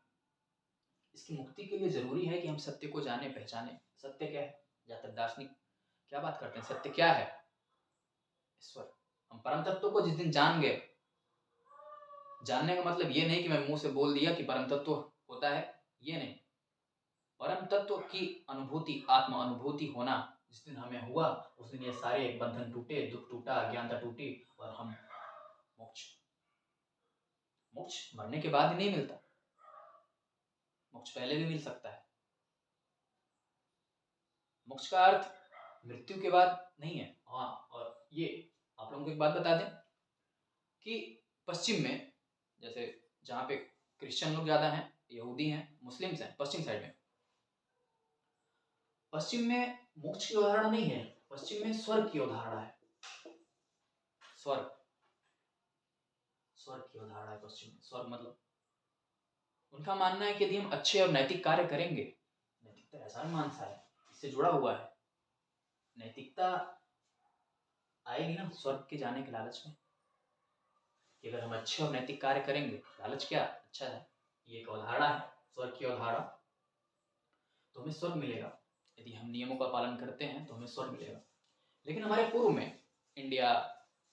इसकी मुक्ति के लिए जरूरी है कि हम सत्य को जाने, पहचाने। सत्य क्या है? ज्यादातर दार्शनिक क्या बात करते हैं? सत्य क्या है? ईश्वर। हम परम तत्व को जिस दिन जान गए, जानने का मतलब ये नहीं कि मैं मुंह से बोल दिया कि परम तत्व होता है, ये नहीं। परम तत्व की अनुभूति, आत्म अनुभूति होना जिस दिन हमें हुआ, उस दिन ये सारे बंधन टूटे, दुख टूटा, अज्ञानता टूटी, और हम मोक्ष। मोक्ष मरने के बाद ही नहीं मिलता, मोक्ष पहले भी मिल सकता है। मोक्ष का अर्थ मृत्यु के बाद नहीं है। हाँ, और ये आप लोगों को एक बात बता दें कि पश्चिम में, जैसे जहाँ पे क्रिश्चियन लोग ज्यादा हैं, यहूदी हैं, मुस्लिम्स हैं, पश्चिम साइड में, पश्चिम में मोक्ष की अवधारणा नहीं है। पश्चिम में स्वर्ग की अवधारणा है। स्वर्ग, स्वर्ग की अवधारणा है पश्चिम में। स्वर्ग मतलब उनका मानना है कि यदि हम अच्छे और नैतिक कार्य करेंगे, नैतिकता ऐसा मीमांसा है, इससे जुड़ा हुआ है, नैतिकता आएगी ना स्वर्ग के जाने के लालच में, कि अगर हम अच्छे और नैतिक कार्य करेंगे, लालच क्या अच्छा है, ये एक अवधारणा है, स्वर्ग की अवधारणा, तो हमें स्वर्ग मिलेगा। यदि हम नियमों का पालन करते हैं तो हमें स्वर्ग मिलेगा। लेकिन हमारे पूर्व में इंडिया,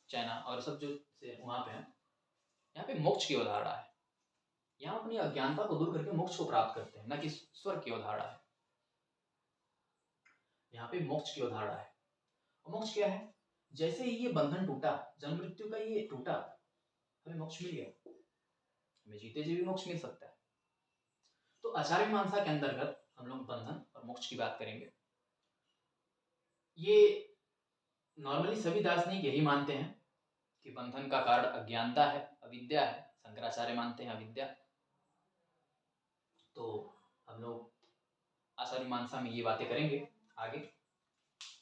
चाइना और सब जो से वहाँ पे हैं, यहाँ पे मोक्ष की अवधारणा है। यहाँ अपनी अज्ञानता को दूर करके मोक्ष को प्राप्त करते हैं, न कि स्वर्ग की अवधारणा है। यहाँ पे मोक्ष की अवधारणा है। और मोक्ष क्या है? जैसे ही ये बंधन टूटा, जन्म मृत्यु का ये टूटा, हमें मोक्ष मिल गया। हमें जीते जी भी मोक्ष मिल सकता है। तो आचार्य मीमांसा के अंतर्गत हम लोग बंधन और मोक्ष की बात करेंगे। ये नॉर्मली सभी दार्शनिक यही मानते हैं कि बंधन का कारण अज्ञानता है, अविद्या है। शंकराचार्य मानते हैं अविद्या। तो हम लोग आचार्य मीमांसा में ये बातें करेंगे आगे।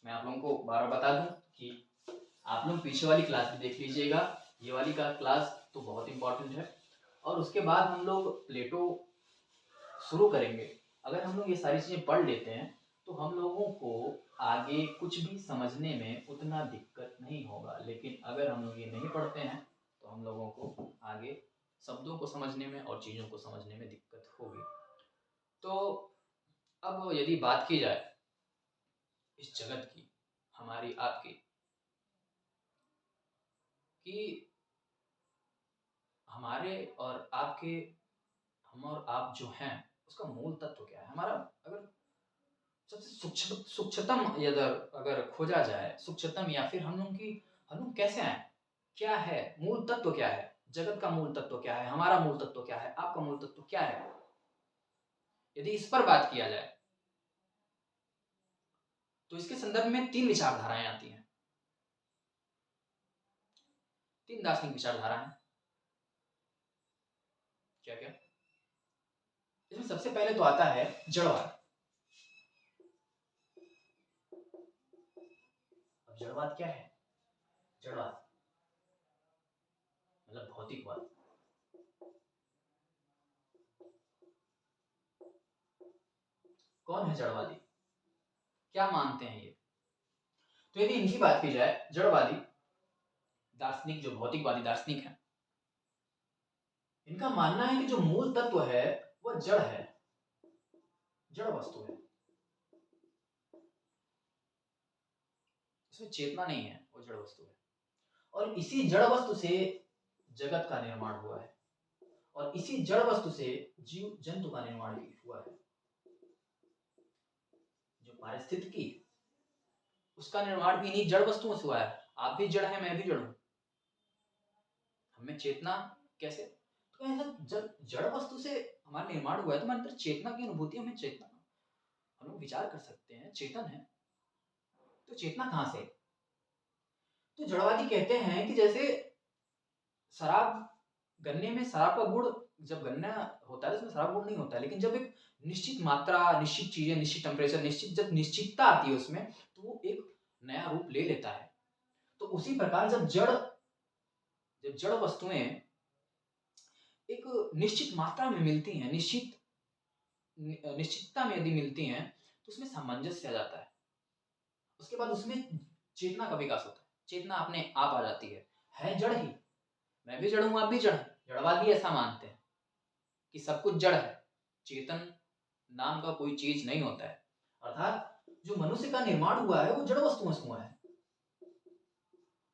मैं आप लोगों को बार बार बता दूं कि आप लोग पीछे वाली क्लास भी देख लीजिएगा। ये वाली का क्लास तो बहुत इंपॉर्टेंट है। और उसके बाद हम लोग प्लेटो शुरू करेंगे। अगर हम लोग ये सारी चीज़ें पढ़ लेते हैं तो हम लोगों को आगे कुछ भी समझने में उतना दिक्कत नहीं होगा। लेकिन अगर हम लोग ये नहीं पढ़ते हैं तो हम लोगों को आगे शब्दों को समझने में और चीज़ों को समझने में दिक्कत होगी। तो अब यदि बात की जाए इस जगत की, हमारी आपकी, कि हमारे और आपके, हम और आप जो हैं, उसका मूल तत्व क्या है? हमारा अगर सबसे सूक्ष्मतम अगर खोजा जाए, सूक्ष्मतम, या फिर हम लोग कैसे हैं, क्या है मूल तत्व, क्या है जगत का मूल तत्व, क्या है हमारा मूल तत्व, क्या है आपका मूल तत्व, क्या है? यदि इस पर बात किया जाए तो इसके संदर्भ में 3 विचारधाराएं आती हैं, 3 दार्शनिक विचारधारा हैं। क्या क्या? इसमें सबसे पहले तो आता है जड़वाद। अब जड़वाद क्या है? जड़वाद मतलब भौतिकवाद। कौन है जड़वादी, क्या मानते हैं ये? तो यदि इनकी बात की जाए, जड़वादी दार्शनिक, जो भौतिकवादी दार्शनिक है, इनका मानना है कि जो मूल तत्व है वह जड़ है, जड़ वस्तु है, इसमें चेतना नहीं है, वो जड़ वस्तु है। और इसी जड़ वस्तु से जगत का निर्माण हुआ है, और इसी जड़ वस्तु से जीव जंतु का निर्माण भी हुआ है। जो पारिस्थितिकी, उसका निर्माण भी इन्हीं जड़ वस्तुओं से हुआ है। आप भी जड़ है, मैं भी जड़ हूं। हमें चेतना कैसे? तो ऐसा जब जड़ वस्तु से हमारा निर्माण हुआ है तो हमारे अंदर चेतना की अनुभूति, हमें चेतना, हम लोग विचार कर सकते हैं, चेतन है। तो चेतना कहां से? तो जड़वादी कहते हैं कि जैसे शराब, गन्ने में शराब का गुण, जब गन्ना होता है उसमें शराब गुण नहीं होता है, लेकिन जब एक निश्चित मात्रा, निश्चित चीजें, निश्चित टेम्परेचर, निश्चित जब निश्चितता आती है उसमें, तो वो एक नया रूप ले लेता है। तो उसी प्रकार जब जड़ वस्तुएं एक निश्चित मात्रा में मिलती हैं, निश्चितता में यदि मिलती हैं, तो उसमें सामंजस्य आ जाता है। उसके बाद उसमें चेतना का विकास होता है, चेतना अपने आप आ जाती है जड़ ही। मैं भी जड़ हूं, आप भी जड़ हैं। जड़वादी ऐसा मानते हैं कि सब कुछ जड़ है, चेतन नाम का कोई चीज नहीं होता है। अर्थात जो मनुष्य का निर्माण हुआ है वो जड़ वस्तुओं से हुआ है।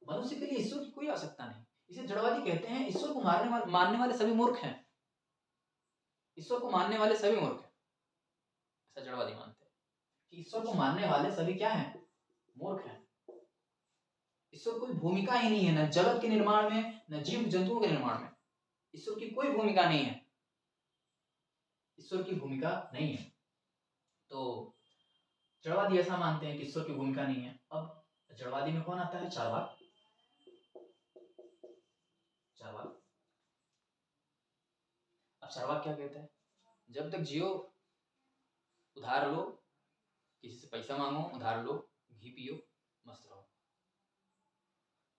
मनुष्य के लिए ईश्वर की कोई आवश्यकता नहीं। इसे जड़वादी कहते हैं, ईश्वर को मानने वाले सभी मूर्ख हैं। ईश्वर को मानने वाले सभी मूर्ख हैं, ऐसा जड़वादी मानते हैं कि ईश्वर को मानने वाले सभी क्या हैं? मूर्ख हैं। ईश्वर कोई भूमिका ही नहीं है, न जगत के निर्माण में, न जीव जंतुओं के निर्माण में। ईश्वर की कोई भूमिका नहीं है, ईश्वर की भूमिका नहीं है। तो जड़वादी ऐसा मानते हैं कि ईश्वर की भूमिका नहीं है। अब जड़वादी में कौन आता है? चार्वाक। चार्वाक, अब चार्वाक क्या कहता है? जब तक जियो उधार लो, किसी से पैसा मांगो उधार लो, घी पियो, मस्त रहो,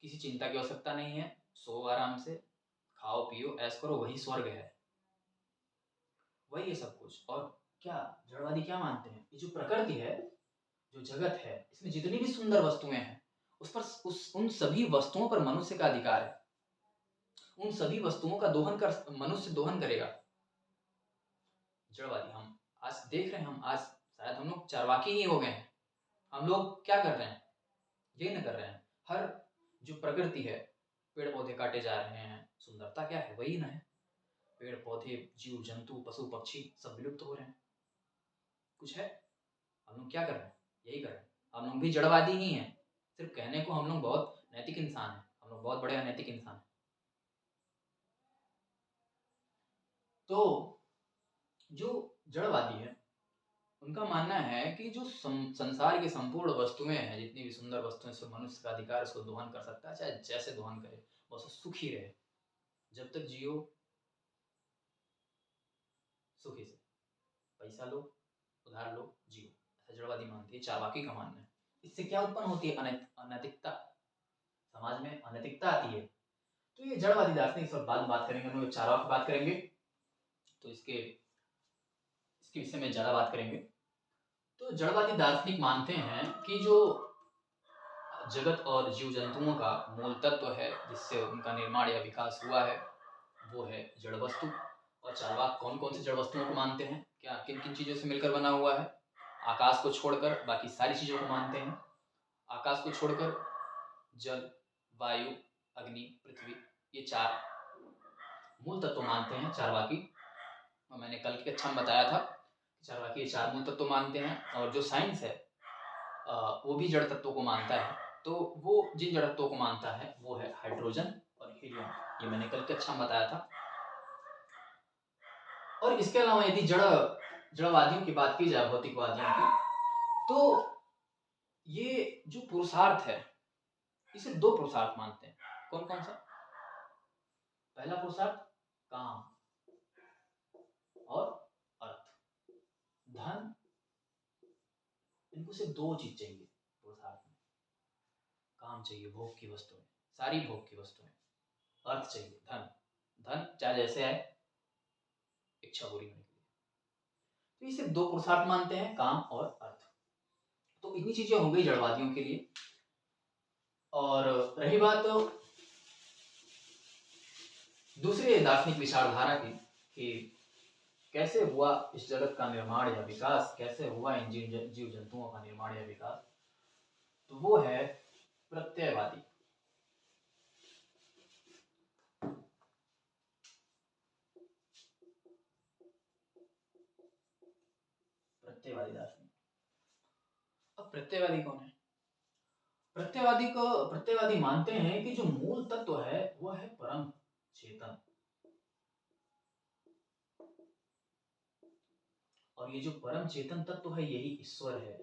किसी चिंता की आवश्यकता नहीं है, सो आराम से, खाओ पियो, ऐश करो, वही स्वर्ग है, वही है सब कुछ। और क्या जड़वादी क्या मानते हैं? ये जो प्रकृति है, जो जगत है, इसमें जितनी भी सुंदर वस्तुएं हैं, उन सभी वस्तुओं पर मनुष्य का अधिकार है। उन सभी वस्तुओं का मनुष्य दोहन करेगा। जड़वादी, हम आज देख रहे हैं, हम आज शायद हम लोग चारवाकी ही हो गए हैं। हम लोग क्या कर रहे हैं? ये न कर रहे हैं। हर जो प्रकृति है, पेड़ पौधे काटे जा रहे हैं, सुंदरता क्या है? वही ना है। पेड़ पौधे, जीव जंतु, पशु पक्षी सब विलुप्त हो रहे हैं। कुछ है? हम लोग क्या कर रहे हैं? यही कर रहे हैं। हम लोग भी जड़वादी ही हैं। सिर्फ कहने को हम लोग बहुत नैतिक इंसान हैं, हम लोग बहुत बड़े अनैतिक इंसान हैं। तो जो जड़वादी है, उनका मानना है कि जो संसार की संपूर्ण वस्तुएं हैं, जितनी भी सुंदर वस्तुएं, सब मनुष्य का अधिकार, उसको दोहन कर सकता है, चाहे जैसे दोहन करे, बस सुखी रहे। जब तक जियो सुखी से, पैसा लो, उधार लो, जियो, ऐसा जड़वादी मानती है। चारवाकी का मानना है। इससे क्या उत्पन्न होती है? अनैतिकता, समाज में अनैतिकता आती है। तो ये जड़वादी दार्शनिक, इस बाद में बात करेंगे, हम लोग चारवाक की बात करेंगे, तो इसके विषय में ज्यादा बात करेंगे। तो जड़वादी दार्शनिक मानते हैं कि जो जगत और जीव जंतुओं का मूल तत्व है, जिससे उनका निर्माण या विकास हुआ है, वो है जड़ वस्तु। और चार्वाक कौन कौन सी जड़ वस्तुओं को मानते हैं, क्या किन किन चीजों से मिलकर बना हुआ है? आकाश को छोड़कर बाकी सारी चीजों को मानते हैं। आकाश को छोड़कर जल, वायु, अग्नि, पृथ्वी, ये चार मूल तत्व मानते हैं चारवाकी। और मैंने कल की कक्षा में बताया था चारवाकी ये चार मूल तत्व मानते हैं। और जो साइंस है वो भी जड़ तत्वों को मानता है। तो वो जिन जड़ तत्वों को मानता है वो है हाइड्रोजन और हीलियम, ये मैंने कल की कक्षा में बताया था। और इसके अलावा यदि जड़वादियों की बात की जाए, भौतिकवादियों की, तो ये जो पुरुषार्थ है, इसे दो पुरुषार्थ मानते हैं। कौन कौन सा? पहला पुरुषार्थ काम और अर्थ, धन। इनको सिर्फ दो चीज चाहिए पुरुषार्थ में। काम चाहिए, भोग की वस्तुएं, सारी भोग की वस्तुएं। अर्थ चाहिए, धन। धन चाहे जैसे आए, इच्छा पूरी होने के लिए। तो ये सिर्फ दो पुरुषार्थ मानते हैं, काम और अर्थ। तो इतनी चीजें हो गई जड़वादियों के लिए। और रही बात दूसरे दार्शनिक विचारधारा की कि कैसे हुआ इस जगत का निर्माण या विकास, कैसे हुआ इन जीव जंतुओं का निर्माण या विकास, तो वो है प्रत्ययवादी। प्रत्ययवादी दार्शनिक। अब प्रत्ययवादी कौन है? प्रत्ययवादी मानते हैं कि जो मूल तत्व है वो है परम चेतन, और ये जो परम चेतन तत्व है यही ईश्वर है,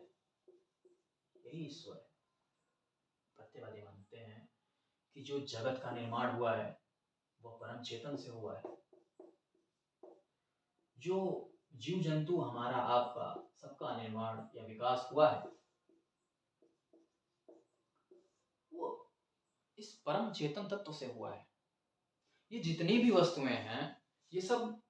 यही ईश्वर है। प्रत्ययवादी मानते हैं कि जो जगत का निर्माण हुआ है वह परम चेतन से हुआ है। जो जीव जंतु हमारा आपका सबका निर्माण या विकास हुआ है वो इस परम चेतन तत्व से हुआ है। ये जितनी भी वस्तुएं हैं ये सब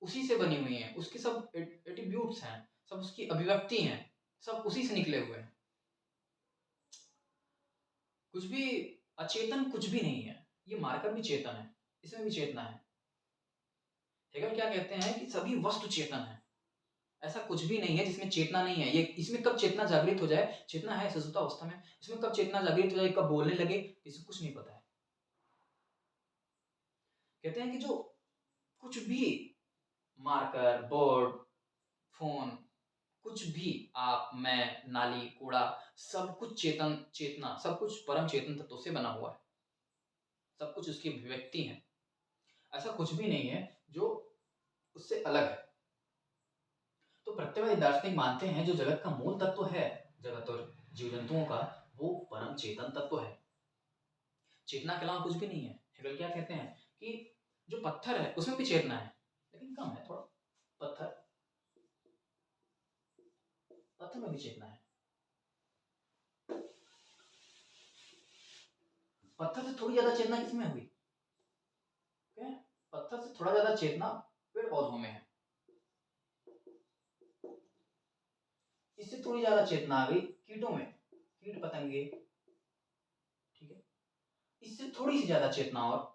उसी से बनी हुई हैं, उसके सब एट्रीब्यूट्स हैं, सब उसकी अभिव्यक्ति हैं, सब उसी से निकले हुए हैं। कुछ भी अचेतन कुछ भी नहीं है। ये मार्कर भी चेतन है, इसमें भी चेतना है। हेगल क्या कहते हैं कि सभी वस्तु चेतन है, ऐसा कुछ भी नहीं है जिसमें चेतना नहीं है। ये इसमें कब चेतना जागृत हो जाए, चेतना है सुषुप्तावस्था में, इसमें कब चेतना जागृत हो जाए, कब बोलने लगे, किसी को कुछ नहीं पता है। कहते हैं कि जो कुछ भी मार्कर, बोर्ड, फोन, कुछ भी आप, मैं, नाली, कूड़ा, सब कुछ चेतना, सब कुछ परम चेतन तत्व से बना हुआ है, सब कुछ उसकी अभिव्यक्ति है। ऐसा कुछ भी नहीं है जो उससे अलग है। तो प्रत्ययवादी दार्शनिक मानते हैं जो जगत का मूल तत्व है, जगत और जीव जंतुओं का, वो परम चेतन तत्व है। चेतना के अलावा कुछ भी नहीं है। हेगल क्या कहते हैं कि जो पत्थर है उसमें भी चेतना है, लेकिन कम है थोड़ा। पत्थर पत्थर में भी चेतना है। पत्थर से थोड़ी ज्यादा चेतना किसमें हुई? क्या? पत्थर से थोड़ा ज्यादा चेतना पेड़ पौधों में है। इससे थोड़ी ज्यादा चेतना आ गई कीटों में, कीट पतंगे, ठीक है। इससे थोड़ी सी ज्यादा चेतना, और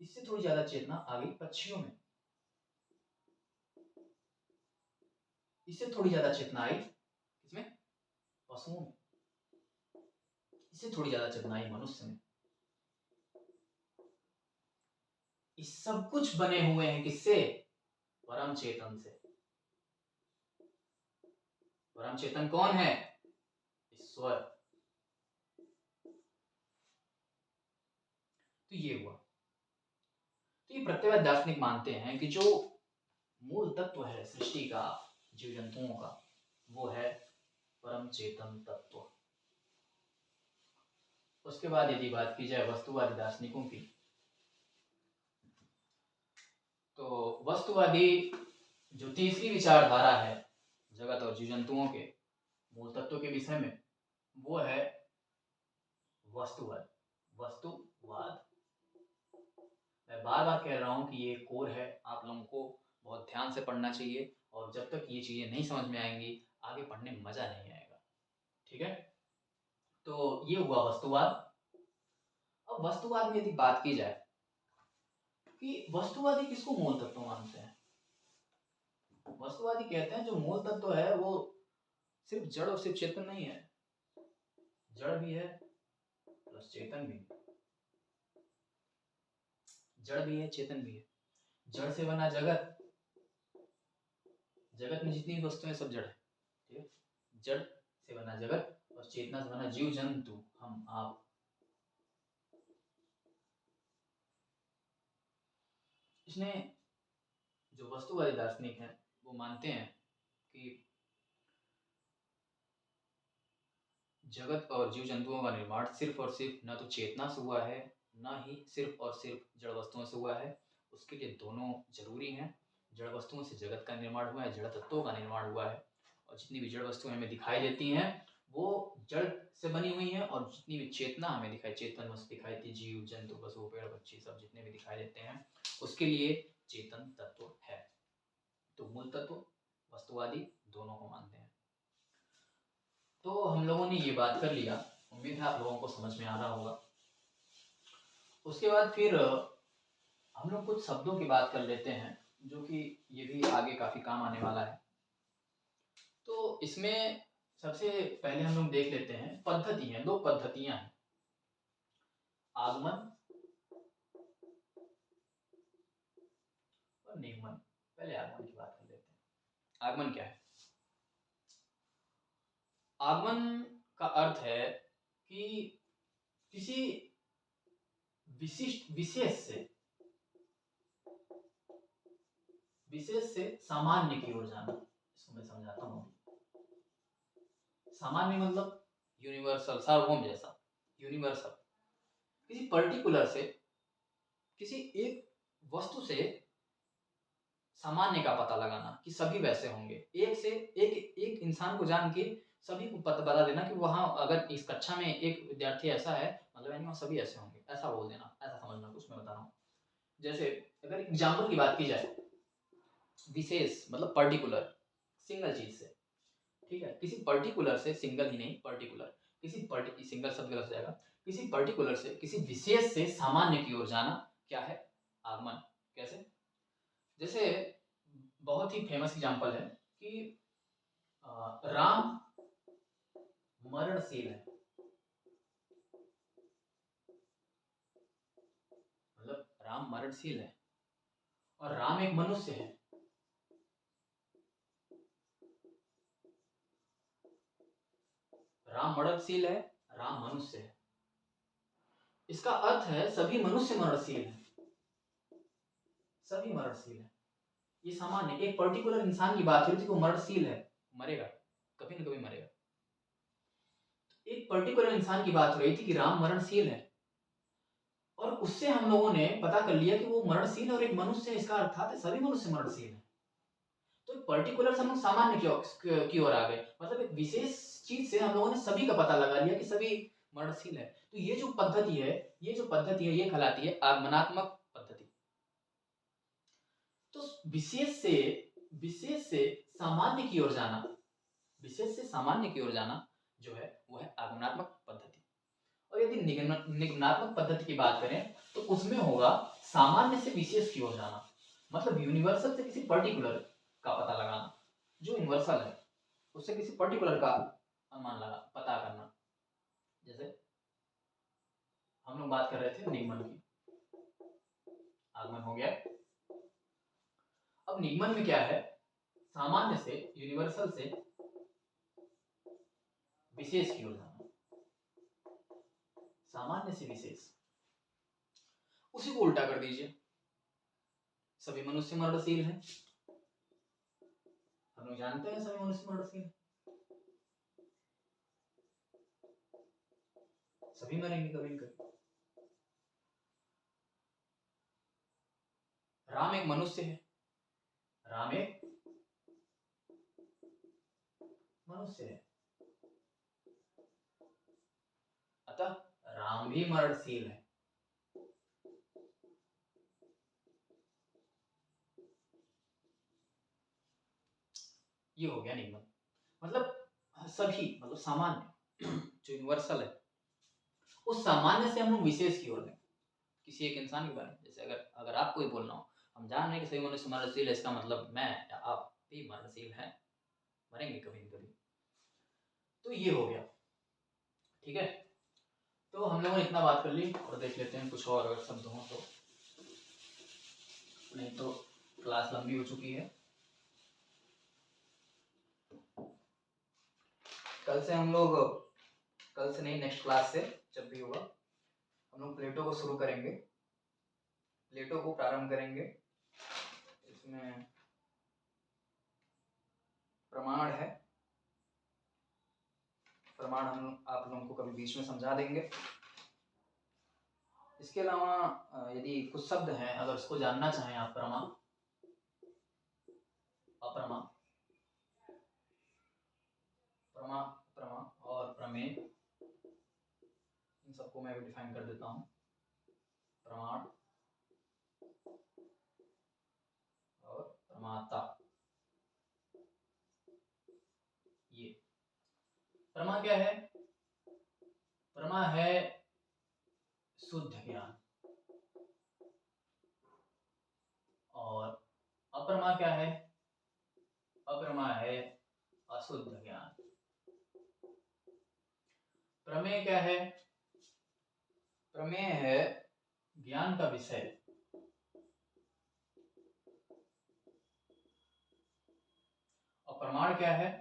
इससे थोड़ी ज्यादा चेतना आ गई पक्षियों में। इससे थोड़ी ज्यादा चेतना आई इसमें, पशुओं में। इससे थोड़ी ज्यादा चेतना आई मनुष्य में। इस सब कुछ बने हुए हैं किससे? परम चेतन से। परम चेतन कौन है? ईश्वर। तो ये हुआ। तो ये प्रत्ययवादी दार्शनिक मानते हैं कि जो मूल तत्व है सृष्टि का, जीव जंतुओं का, वो है परम चेतन तत्व। उसके बाद यदि बात की जाए वस्तुवादी दार्शनिकों की, तो वस्तुवादी जो तीसरी विचारधारा है जगत और जीव जंतुओं के मूल तत्व के विषय में, वो है वस्तुवाद। वस्तुवाद, मैं बार बार कह रहा हूँ कि ये कोर है, आप लोगों को बहुत ध्यान से पढ़ना चाहिए, और जब तक ये चीज़ें नहीं समझ में आएंगी आगे पढ़ने में मज़ा नहीं आएगा, ठीक है। तो ये हुआ वस्तुवाद। अब वस्तुवाद में यदि बात की जाए कि वस्तुवादी किसको मूल तत्व मानते हैं, वस्तुवादी कहते हैं जो मूल तत्व है वो सिर्फ जड़ और सिर्फ चेतन नहीं है, जड़ भी है प्लस चेतन भी, जड़ भी है चेतन भी है। जड़ से बना जगत, जगत में जितनी वस्तुएं सब जड़ है, ठीक है। जड़ से बना जगत और चेतना से बना जीव जंतु, हम आप। इसमें जो वस्तुवादी दार्शनिक हैं वो मानते हैं कि जगत और जीव जंतुओं का निर्माण सिर्फ और सिर्फ न तो चेतना से हुआ है, न ही सिर्फ और सिर्फ जड़ वस्तुओं से हुआ है। उसके लिए दोनों जरूरी हैं। जड़ वस्तुओं से जगत का निर्माण हुआ है, जड़ तत्वों का निर्माण हुआ है, और जितनी भी जड़ वस्तुएं हमें दिखाई देती हैं वो जड़ से बनी हुई हैं, और जितनी भी चेतना हमें दिखाई, चेतन वस्तु दिखाई देती, जीव जंतु पशु पेड़ पक्षी सब जितने भी दिखाई देते हैं उसके लिए चेतन तत्व है। तो मूल तत्व वस्तुवादी दोनों को मानते हैं। तो हम लोगों ने ये बात कर लिया, उम्मीद है आप लोगों को समझ में आ रहा होगा। उसके बाद फिर हम लोग कुछ शब्दों की बात कर लेते हैं, जो कि ये भी आगे काफ़ी काम आने वाला है। तो इसमें सबसे पहले हम लोग देख लेते हैं पद्धति है, दो पद्धतियां हैं, आगमन और निगमन। पहले आगमन की बात कर लेते हैं। आगमन क्या है? आगमन का अर्थ है कि किसी विशिष्ट विशेष से सामान्य की ओर जाना। इसको मैं समझाता हूँ। सामान्य मतलब यूनिवर्सल, सार्वभौम जैसा, यूनिवर्सल। किसी पर्टिकुलर से, किसी एक वस्तु से सामान्य का पता लगाना कि सभी वैसे होंगे। एक इंसान को जान के सभी को पता बता देना कि वहाँ अगर इस कक्षा में एक विद्यार्थी ऐसा है, मतलब यानी वहाँ सभी ऐसे होंगे, ऐसा बोल देना, ऐसा समझना। कुछ मैं बता रहा हूँ। जैसे अगर एग्जाम्पल की बात की जाए, विशेष मतलब पर्टिकुलर, सिंगल चीज से, ठीक है, किसी पर्टिकुलर से, सिंगल ही नहीं पर्टिकुलर, सिंगल शब्द गलत हो जाएगा, किसी पर्टिकुलर से किसी विशेष से सामान्य की ओर जाना क्या है? आगमन। कैसे? जैसे बहुत ही फेमस एग्जांपल है कि राम मरणशील है, मतलब राम मरणशील है और राम एक मनुष्य है। राम मरणशील है, राम मनुष्य है। इसका अर्थ है सभी मनुष्य मरणशील है, सभी मरणशील है। ये सामान्य, एक पर्टिकुलर इंसान की बात हो रही थी, वो मरणशील है, मरेगा, कभी न कभी मरेगा। एक पर्टिकुलर इंसान की बात हो रही थी कि राम मरणशील है, और उससे हम लोगों ने पता कर लिया कि वो मरणशील और एक मनुष्य है। इसका अर्थात है सभी मनुष्य मरणशील है। तो एक पर्टिकुलर से हम लोग सामान्य की ओर आ गए, मतलब एक विशेष चीज से हम लोगों ने सभी का पता लगा लिया कि सभी मरणशील है। तो ये जो पद्धति है, ये कहलाती है आगमनात्मक पद्धति। तो विशेष से सामान्य की ओर जाना, विशेष से सामान्य की ओर जाना जो है वो है आगमनात्मक पद्धति। और यदि निगमनात्मक पद्धति की बात करें तो उसमें होगा सामान्य से विशेष की ओर जाना, मतलब यूनिवर्सल से किसी पर्टिकुलर का पता लगाना। जो यूनिवर्सल है उससे किसी पर्टिकुलर का अनुमान लगा पता करना। जैसे हम लोग बात कर रहे थे निगमन की, आगमन हो गया। अब निगमन में क्या है? सामान्य से, यूनिवर्सल से विशेष की ओर जाना, सामान्य से विशेष। उसी को उल्टा कर दीजिए, सभी मनुष्य मरणशील हैं, हम लोग जानते हैं सभी मनुष्य मरणशील हैं, सभी मरेंगे कभी न कभी। राम एक मनुष्य है, राम एक मनुष्य है, अतः राम भी मरणशील है। ये हो गया निगमन। मतलब सभी, मतलब सामान्य जो यूनिवर्सल है, उस सामान्य से हम लोग विशेष की ओर गए, किसी एक इंसान के बारे में। जैसे अगर अगर आपको ही बोलना हो, हम जान रहे हैं कि सभी मनुष्य मरणशील है, इसका मतलब मैं या आप भी मरणशील हैं, मरेंगे कभी न कभी। तो ये हो गया, ठीक है। तो हम लोगों ने इतना बात कर ली, और देख लेते हैं कुछ और अगर शब्द हो तो, नहीं तो क्लास लंबी हो चुकी है। कल से हम लोग, कल से नहीं, नेक्स्ट क्लास से जब भी होगा, हम लोग प्लेटो को शुरू करेंगे, प्लेटो को प्रारंभ करेंगे। इसमें प्रमाण है, प्रमाण हम आप लोगों को कभी बीच में समझा देंगे। इसके अलावा यदि कुछ शब्द हैं, अगर उसको जानना चाहें आप, प्रमा, अप्रमा, प्रमा, प्रमा और प्रमेय, इन सबको मैं भी डिफाइन कर देता हूँ। प्रमाण और प्रमाता। प्रमा क्या है? प्रमा है शुद्ध ज्ञान, और अप्रमा क्या है? अप्रमा है अशुद्ध ज्ञान। प्रमेय क्या है? प्रमेय है ज्ञान का विषय, और प्रमाण क्या है?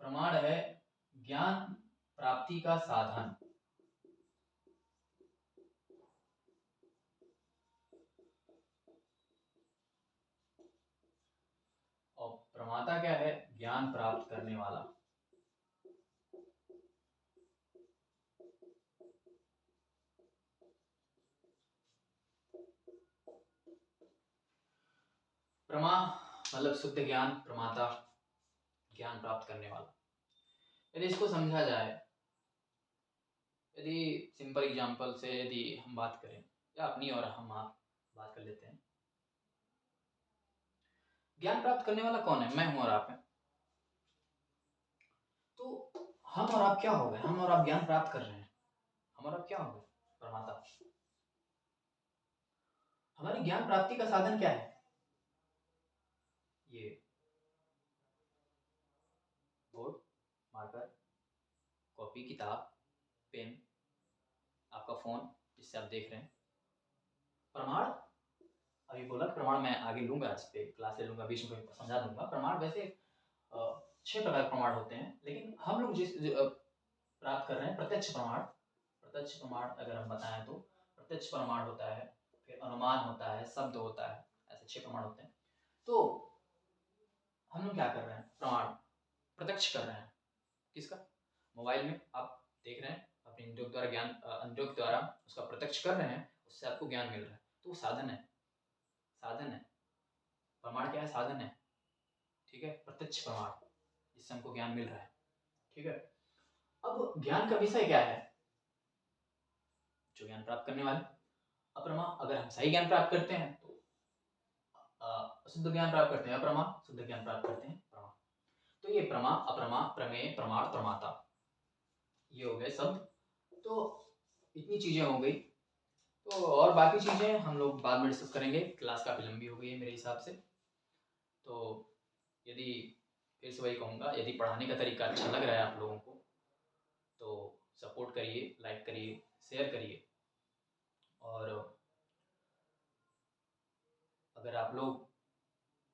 प्रमाण है ज्ञान प्राप्ति का साधन। और प्रमाता क्या है? ज्ञान प्राप्त करने वाला। प्रमा मतलब शुद्ध ज्ञान, प्रमाता ज्ञान प्राप्त करने वाला। यदि इसको समझा जाए, यदि सिंपल एग्जांपल से यदि हम बात करें, या अपनी और हम आप बात कर लेते हैं। ज्ञान प्राप्त करने वाला कौन है? मैं हूं और आप हैं। तो हम और आप क्या हो गए? हम और आप ज्ञान प्राप्त कर रहे हैं, हम और आप क्या हो गए? प्रमाता। हमारी ज्ञान प्राप्ति का साधन क्या है? ये बोर्ड, मार्कर, कॉपी, किताब, पेन, आपका फोन जिससे आप देख रहे हैं। प्रमाण अभी बोला, प्रमाण मैं आगे लूंगा, इस पे क्लास ले लूंगा, बीच में समझा दूंगा। प्रमाण वैसे 6 प्रकार के प्रमाण होते हैं, लेकिन हम लोग जिस प्राप्त कर रहे हैं प्रत्यक्ष प्रमाण। प्रत्यक्ष प्रमाण अगर हम बताएं तो प्रत्यक्ष प्रमाण होता है, फिर अनुमान होता है, शब्द होता है, ऐसे 6 प्रमाण होते हैं। तो हम लोग क्या कर रहे हैं? प्रमाण प्रत्यक्ष कर रहे हैं। किसका? मोबाइल में आप देख रहे हैं, अपने इंद्रियों द्वारा ज्ञान, इंद्रियों द्वारा उसका प्रत्यक्ष कर रहे हैं, उससे आपको ज्ञान मिल रहा है, तो वो साधन है। साधन है। प्रमाण क्या है? साधन है। ठीक है, प्रत्यक्ष प्रमाण जिससे हमको ज्ञान मिल रहा है। ठीक है, अब ज्ञान का विषय क्या है? जो ज्ञान प्राप्त करने वाले। अप्रमा, अगर हम सही ज्ञान प्राप्त करते हैं तो शुद्ध ज्ञान प्राप्त करते हैं। अप्रमा, शुद्ध ज्ञान प्राप्त करते हैं। प्रमा। तो ये प्रमा, अप्रमा, प्रमेय, प्रमाण, प्रमाता, ये हो गए शब्द। तो इतनी चीजें हो गई। तो और बाकी चीजें हम लोग बाद में डिस्कस करेंगे, क्लास काफी लंबी हो गई है मेरे हिसाब से। तो यदि, फिर से वही कहूँगा, यदि पढ़ाने का तरीका अच्छा लग रहा है आप लोगों को तो सपोर्ट करिए, लाइक करिए, शेयर करिए। और अगर आप लोग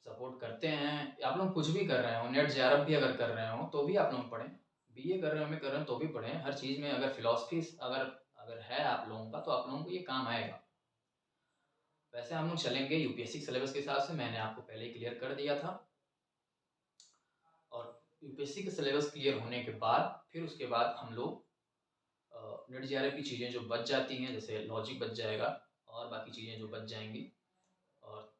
सपोर्ट करते हैं, आप लोग कुछ भी कर रहे हो, नेट जेआरएफ भी अगर कर रहे हो तो भी आप लोग पढ़ें, बीए कर रहे हो, मैं कर रहे हो तो भी पढ़ें। हर चीज़ में अगर फिलॉसफी अगर अगर है आप लोगों का, तो आप लोगों को ये काम आएगा। वैसे हम लोग चलेंगे यूपीएससी सिलेबस के हिसाब से, मैंने आपको पहले ही क्लियर कर दिया था। और यूपीएससी का सिलेबस क्लियर होने के बाद फिर उसके बाद हम लोग नेट जेआरएफ की चीज़ें जो बच जाती हैं, जैसे लॉजिक बच जाएगा और बाकी चीज़ें जो बच जाएंगी, और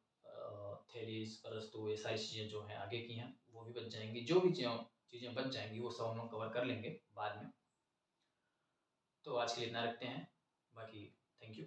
थेरीज, अरस्तु, ये सारी चीज़ें जो हैं आगे की हैं वो भी बच जाएंगी। जो भी चीज़ें बच जाएंगी वो सब हम लोग कवर कर लेंगे बाद में। तो आज के लिए इतना रखते हैं, बाकी थैंक यू।